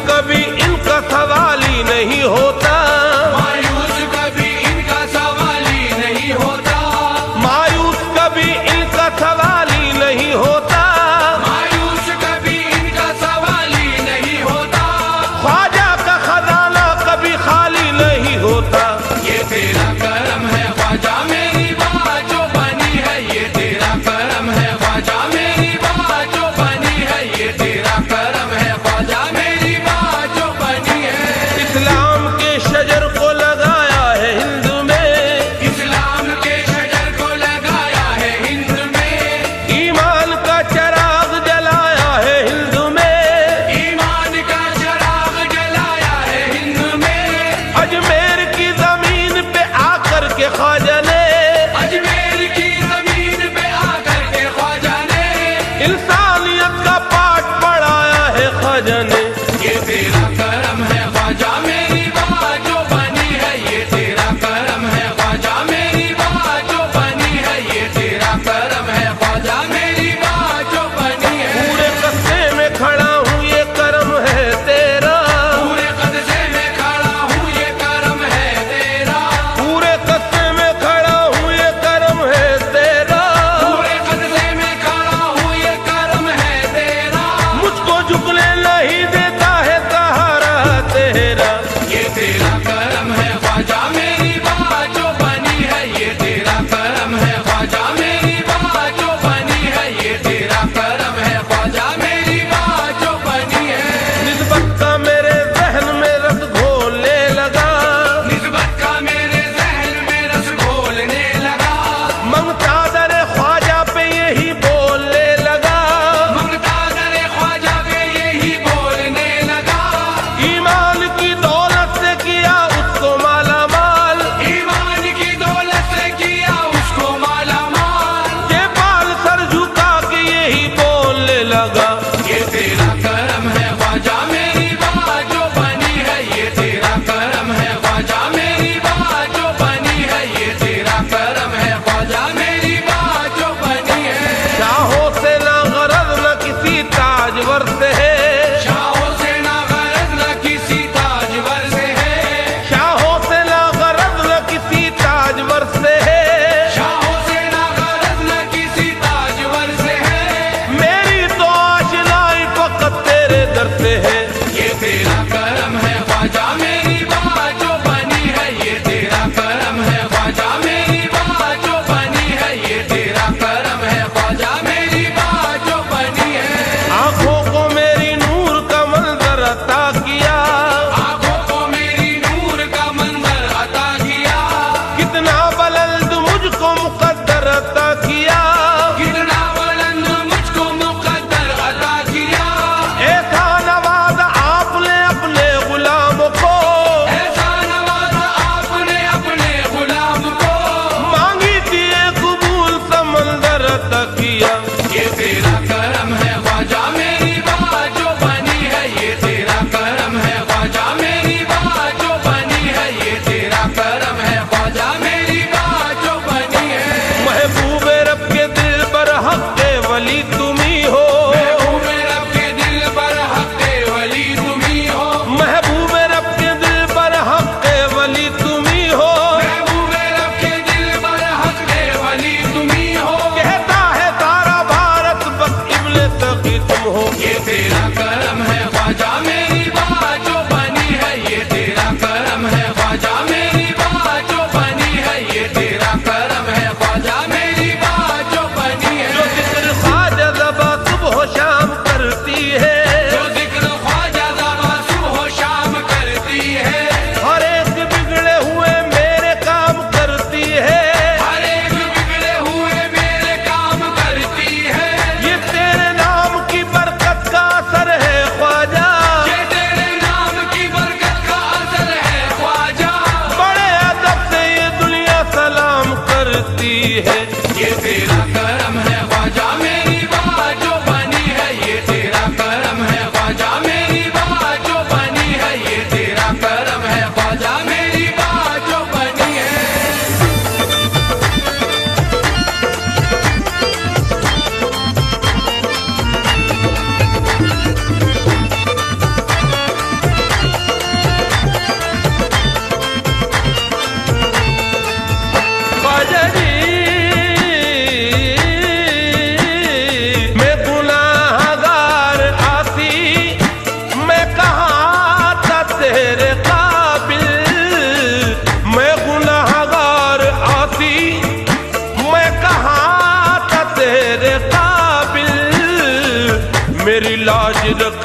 कभी इनका सवाल ही नहीं होता, मायूस कभी इनका सवाल ही नहीं होता, मायूस कभी इनका सवाल ही नहीं होता, मायूस कभी इनका सवाल ही नहीं होता। ख्वाजा का खजाना कभी खाली नहीं होता। ये तेरा करम है ख्वाजा मेरी बात जो बनी है, ये तेरा करम है ख्वाजा मेरी बात जो बनी है, ये तेरा करम है ख्वाजा मेरी बात जो बनी है। इस्लाम के शजर को लगाया है हिंद में, इस्लाम के शजर को लगाया है हिंद में, ईमान का चराग जलाया है हिंद में, ईमान का चिराग जलाया है हिंद में। अजमेर की जमीन पे आकर के ख्वाजा ने, अजमेर की जमीन पे आकर के ख्वाजा ने इंसानियत का पाठ पढ़ाया है ख्वाजा ने। ये तेरा करम है ख्वाजा मेरी बात जो बनी है, ये तेरा करम है ख्वाजा मेरी बात जो बनी है, ये तेरा करम है ख्वाजा मेरी बात जो बनी है। पूरे कस्बे में खड़ा हूँ ये करम है तेरा, पूरे कदसे में खड़ा हूँ ये करम है तेरा, पूरे कस्बे में खड़ा हूँ ये करम है तेरा, पूरे कदसे में खड़ा हूँ ये करम है तेरा। मुझको झुकने नहीं देता है सहारा तेरा। ये तेरा करम है ख्वाजा मेरी बात जो बनी है, ये तेरा करम है ख्वाजा मेरी बात जो बनी है, ये तेरा करम है ख्वाजा मेरी बात जो बनी है। निस्बत का मेरे जहन में रस घोलने लगा, निस्बत का मेरे जहन में रस घोलने लगा, मंगता दरे ख्वाजा पे यही बोलने लगा, मंगता दरे ख्वाजा पे यही बोलने लगा। ईमान की दौलत से किया उसको माला माल, ईमान की दौलत से किया उसको माला माल। ये बाल सर झुका के यही बोलने लगा। ये तेरा करम है ख्वाजा मेरी बात जो बनी है, ये तेरा करम है ख्वाजा मेरी बात जो बनी है, ये तेरा करम है ख्वाजा मेरी बात जो बनी है। शाहों से ना गरज न किसी ताजवर से है, शाहों से ना गरज न किसी ताजवर से है, शाहों से ना गरज न किसी ताजवर से है, शाहों से ना गरज न किसी ताजवर से है। मेरी तो आशनाई फकत तेरे दर से है। ये तेरा करम है ख्वाजा मेरी बात जो बनी है, ये तेरा करम है ख्वाजा मेरी बात जो बनी है, ये तेरा करम है ख्वाजा मेरी बात जो बनी है। आंखों को मेरी नूर का मंजर अता किया, आंखों को मेरी नूर का मंजर अता किया, कितना बुलंद मुझको मुकद्दर अता किया, कितना बुलंद मुझको मुकद्दर अता किया। ऐसा नवाज आपने अपने गुलामों को,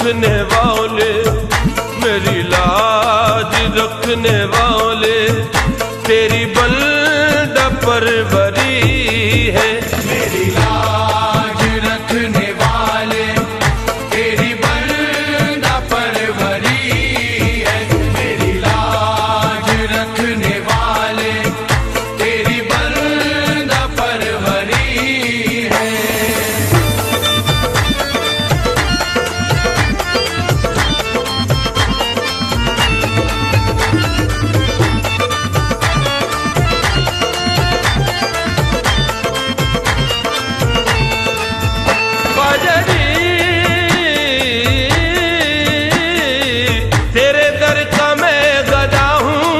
रखने वाले, मेरी लाज रखने वाले, तेरी बंदा परवरी है। मेरी लाज रखने वाले, तेरी बंदा परवरी है। मेरी लाज रखने वाले, तेरी बंदा परवरी है। तेरे दर का मैं गदा हूँ,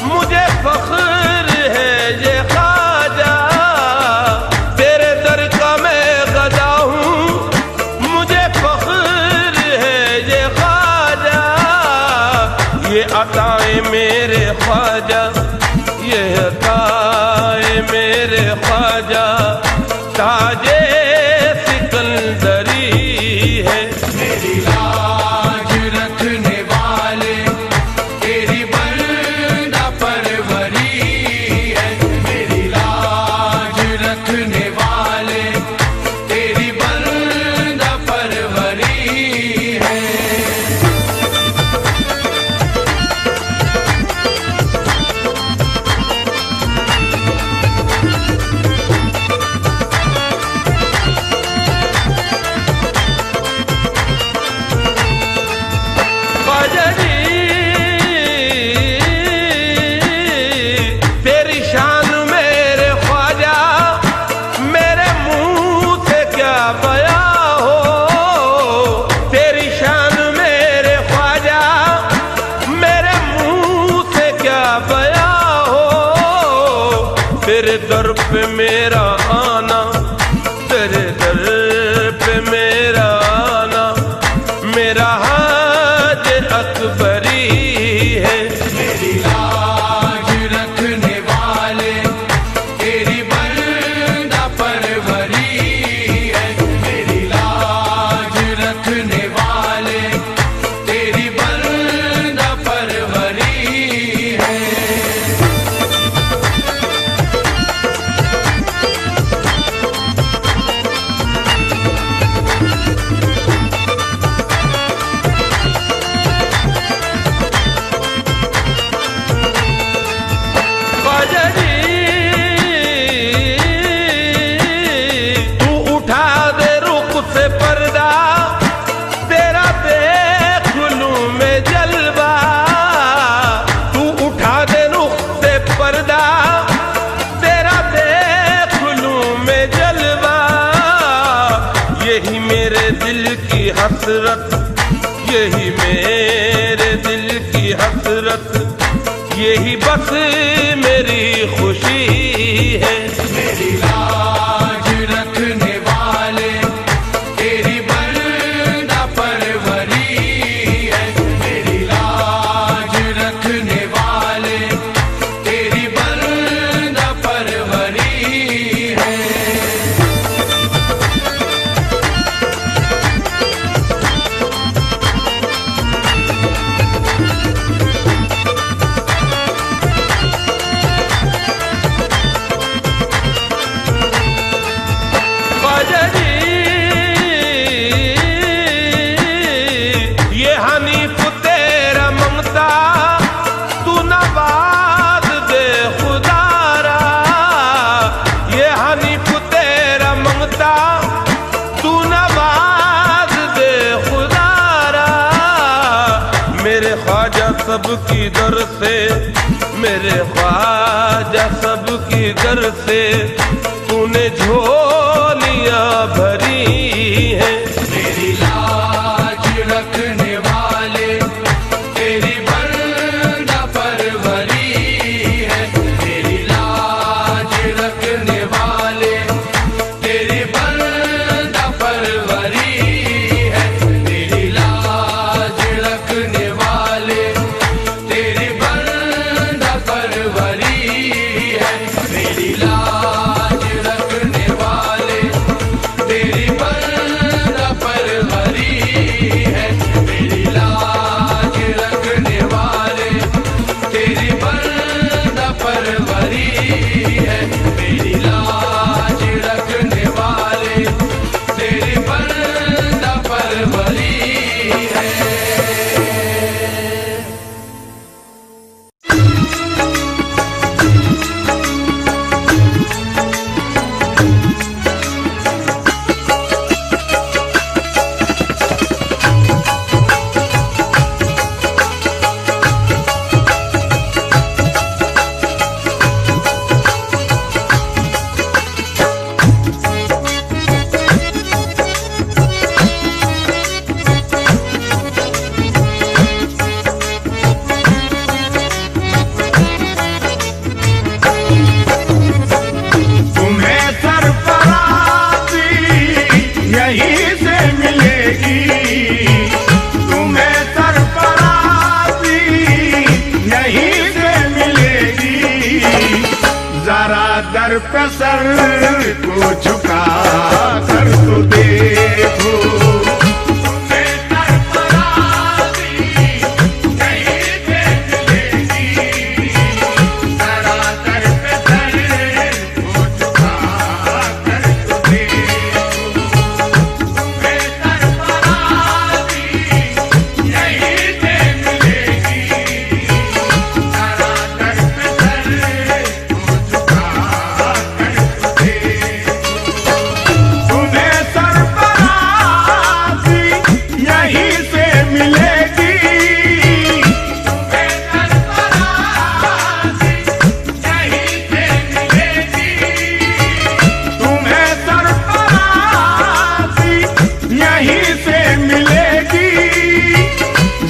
मुझे फख्र है ये ख्वाजा। तेरे दर का मैं गदा हूँ, मुझे फख्र है ये ख्वाजा। ये अताए मेरे ख्वाजा, ये अताए मेरे ख्वाजा, ताजे सिकंदरी है। मेरी लाज रखने वाले, तेरी बंदा परवरी है। मेरी लाज रखने वाले, तेरी बंदा परवरी है। तेरी शान मेरे ख्वाजा, मेरे मुंह से क्या बयां हो। तेरी शान मेरे ख्वाजा, मेरे मुंह से क्या बयां हो। तेरे दर पे मेरा आना, तेरे दर पे मेरा आना, मेरा हाज अकबरी है। मेरी लाज रखने वाले, तेरी बंदा परवरी है। मेरी लाज रखने वाले, तेरी बंदा परवरी है। तू उठा दे रुख से पर्दा, तेरा देख लूं मैं जलवा। तू उठा दे रुख से पर्दा, तेरा देख लूं मैं जलवा। यही मेरे दिल की हसरत, यही मेरे दिल की हसरत, यही बस मेरी खुशी है। मेरी लाज रखने वाले, तेरी बंदा परवरी है। मेरी लाज रखने वाले, तेरी बंदा परवरी है। ये हनीफ तेरा मंगता, तू नवाज दे खुदारा। ये हनीफ तेरा मंगता, तू नवाज दे खुदारा। मेरे ख्वाजा सबकी दर से, मेरे ख्वाजा सबकी दर से, तूने झोलियां भरी है। मेरी लाज रखने वाले, तेरी बंदा परवरी है। मेरी लाज रखने वाले, तेरी बंदा परवरी है। मेरी लाज रखने वाले, तेरी बंदा परवरी है। मेरी लाज रखने वाले, पे सर को झुका कर तो देखो। तुम्हें सरफराजी यहीं से मिलेगी, जरा दर पे सर को झुका कर तो देखो। तुम्हें सरफराजी यहीं से मिलेगी, जरा दर पे सर को झुका कर तो देखो। तुम्हें सरफराजी यहीं से मिलेगी, तुम्हें सरफराजी यहीं से मिलेगी, तुम्हें सरफराजी यहीं से मिलेगी,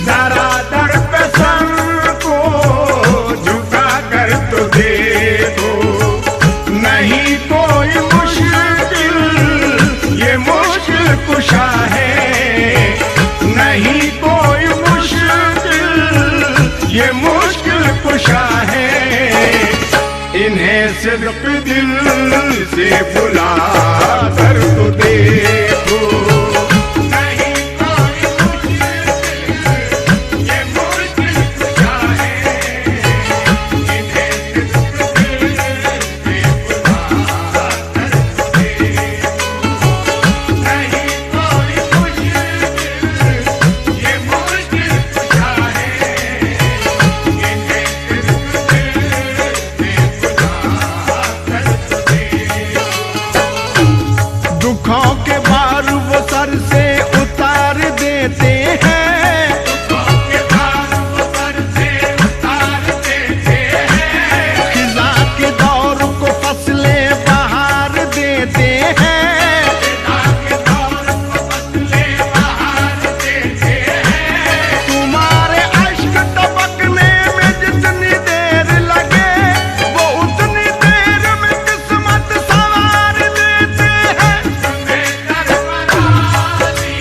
जरा दर पे सर को झुका कर तो देखो। नहीं कोई मुश्किल ये मुश्किल कुशा है, नहीं कोई मुश्किल ये मुश्किल कुशा है, इन्हें सिर्फ दिल से बुला कर तो देखो। नहीं कोई मुश्किल ये मुश्किल कुशा है, इन्हें सिर्फ दिल से बुला कर तो देखो। नहीं कोई मुश्किल ये मुश्किल कुशा है, इन्हें सिर्फ दिल से बुला कर तो देखो। दुखों के भार वो सर से उतार देते हैं, दुखों के भार वो सर से उतार देते हैं, खिज़ा के दौर को फसलें बहार देते हैं, खिज़ा के दौर को फसलें बहार देते हैं। तुम्हारे अश्क टपकने में जितनी देर लगे, वो उतनी देर में किस्मत सवार देते हैं। तुम्हें सरफराजी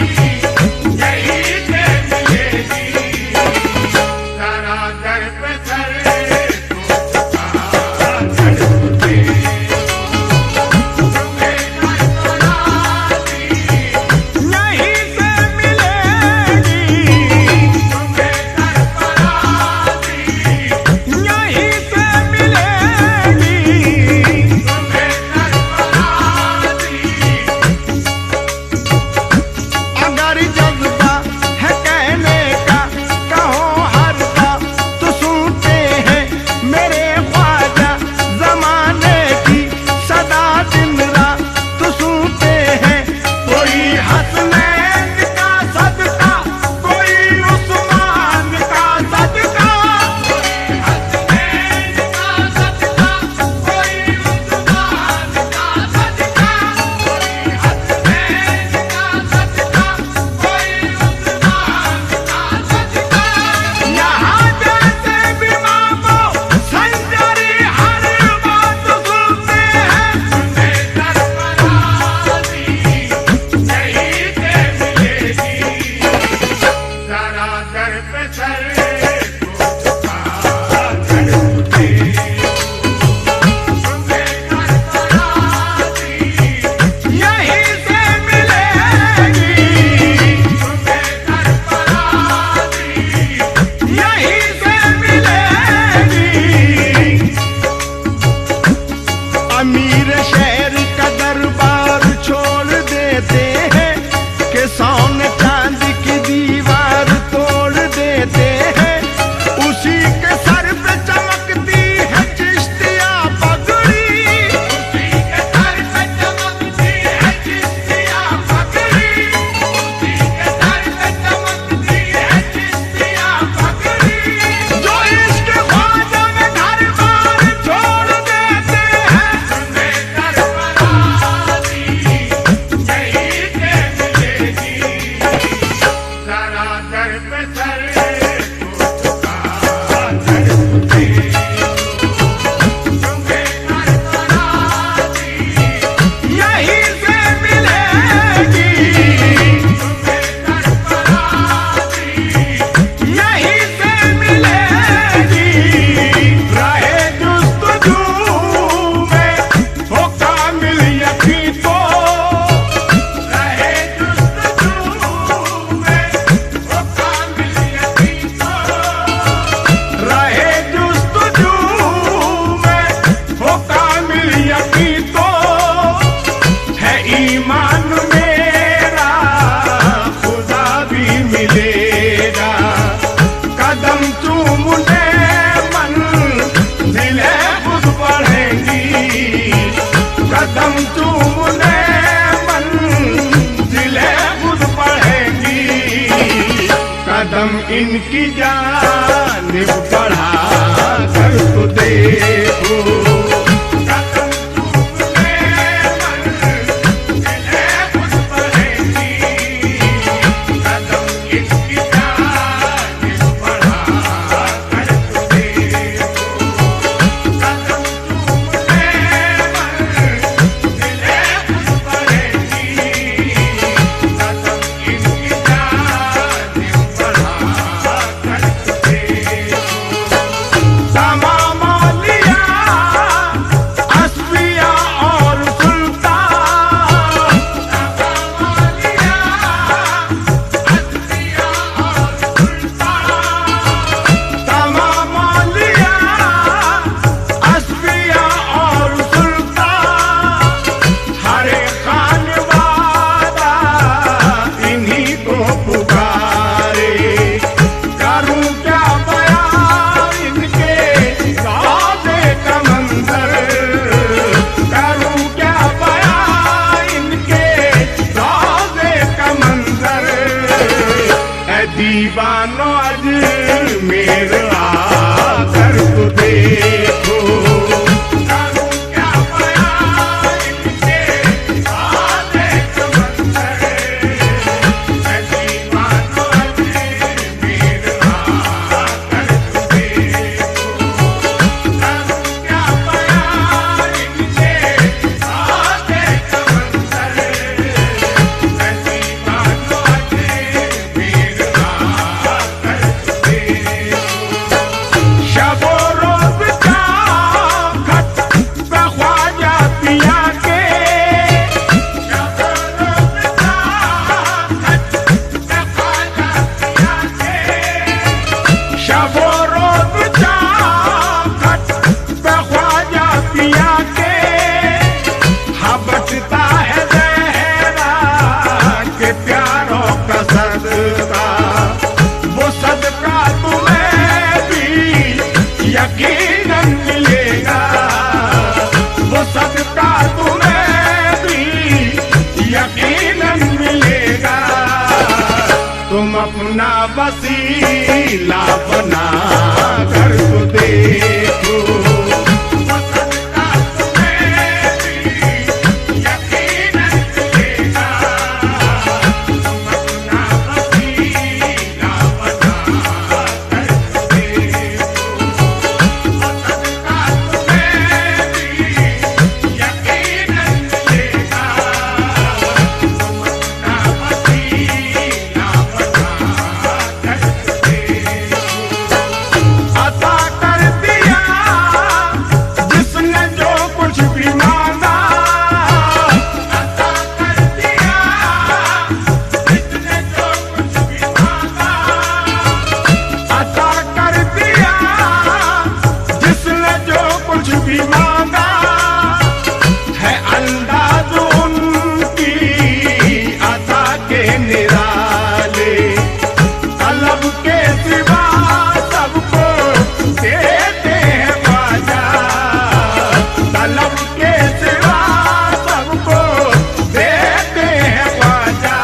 यहीं से मिलेगी, जरा दर पे सर को झुका कर तो देखो। तुम्हें सरफराजी यहीं से मिलेगी, तुम्हें सरफराजी यहीं से मिलेगी, तुम्हें सरफराजी। अगर जज्बा है कहने का कहो हर बात तो सुनते हैं मेरे ख्वाजा, जमाने की सदा दिन रात तो सुनते हैं। कोई हसनैन का सदका, कोई उस्मान का सदका, कोई हसनैन का सदका, कोई उस्मान का सदका, कोई हसनैन का सदका, कोई उस्मान का सदका। यहाँ जैसे भी मांगो संजरी हर बात सुनते हैं। तुम्हें सरफराजी यहीं से मिलेगी, जरा दर पे सर को झुका कर तो देखो। तुम्हें सरफराजी यहीं से मिलेगी, तुम्हें सरफराजी यहीं से मिलेगी। अमीर शहर का दरबार छोड़ देते हैं, कि सोने चांदी की दीवार तोड़ देते हैं। इनकी जानिब बढ़ा कर तो देखो कदम चूमने मंजिले खुद बढ़ेंगी कदम इनकी जानिब बढ़ा कर तो देखो कदम चूमने मंजिले खुद बढ़ेंगी कदम इनकी जानिब बढ़ा कर तो देखो तमाम औलिया अस्फिया और सुल्तान तमाम औलिया अस्फिया और सुल्तान तमाम औलिया अस्फिया और सुल्तान हरे खान वाला इन्हीं को पुकारे करूं क्या बयां इनके गाज़े का मंजर करूं क्या बयां इनके गाज़े का मंजर ऐ दीवानो अजमेर आकर तो देखो करूं क्या बयां इनके गाज़े का मंजर ऐ दीवानो अजमेर आकर तो देखो करूं क्या बयां इनके गाज़े का मंजर ऐ दीवानो अजमेर आकर तो देखो शबो रोज़ का खत पे ख्वाजा पिया के शबो रोज़ का खत पे ख्वाजा पिया के शबो रोज़ का खत पे ख्वाजा पिया के बचता है ज़हरा के प्यारों का सदका वो सदका तुम्हें भी यकीनन मिलेगा वो सदका तुम्हें भी यकीनन मिलेगा तुम अपना वसीला बना कर तो देखो वो सदका तुम्हें भी यकीनन मिलेगा तुम अपना वसीला बना कर तो देखो वो सदका तुम्हें भी यकीनन मिलेगा तुम अपना वसीला बना कर तो देखो अता कर दिया जिसने जो कुछ भी मांगा अता कर दिया जिसने जो कुछ भी मांगा अता कर दिया जिसने जो कुछ भी मांगा है अंदाज उनकी अता के निराले तलब के सिवा सबको देते हैं ख्वाजा तलब के सिवा सबको देते हैं ख्वाजा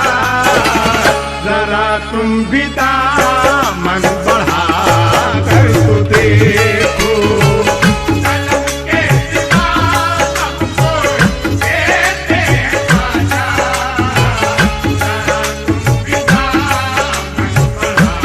जरा तुम भी दामन बढ़ा कर तो देखो तलब के सिवा सबको देते हैं ख्वाजा जरा तुम भी दामन बढ़ा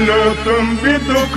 जानो तुम भी दुख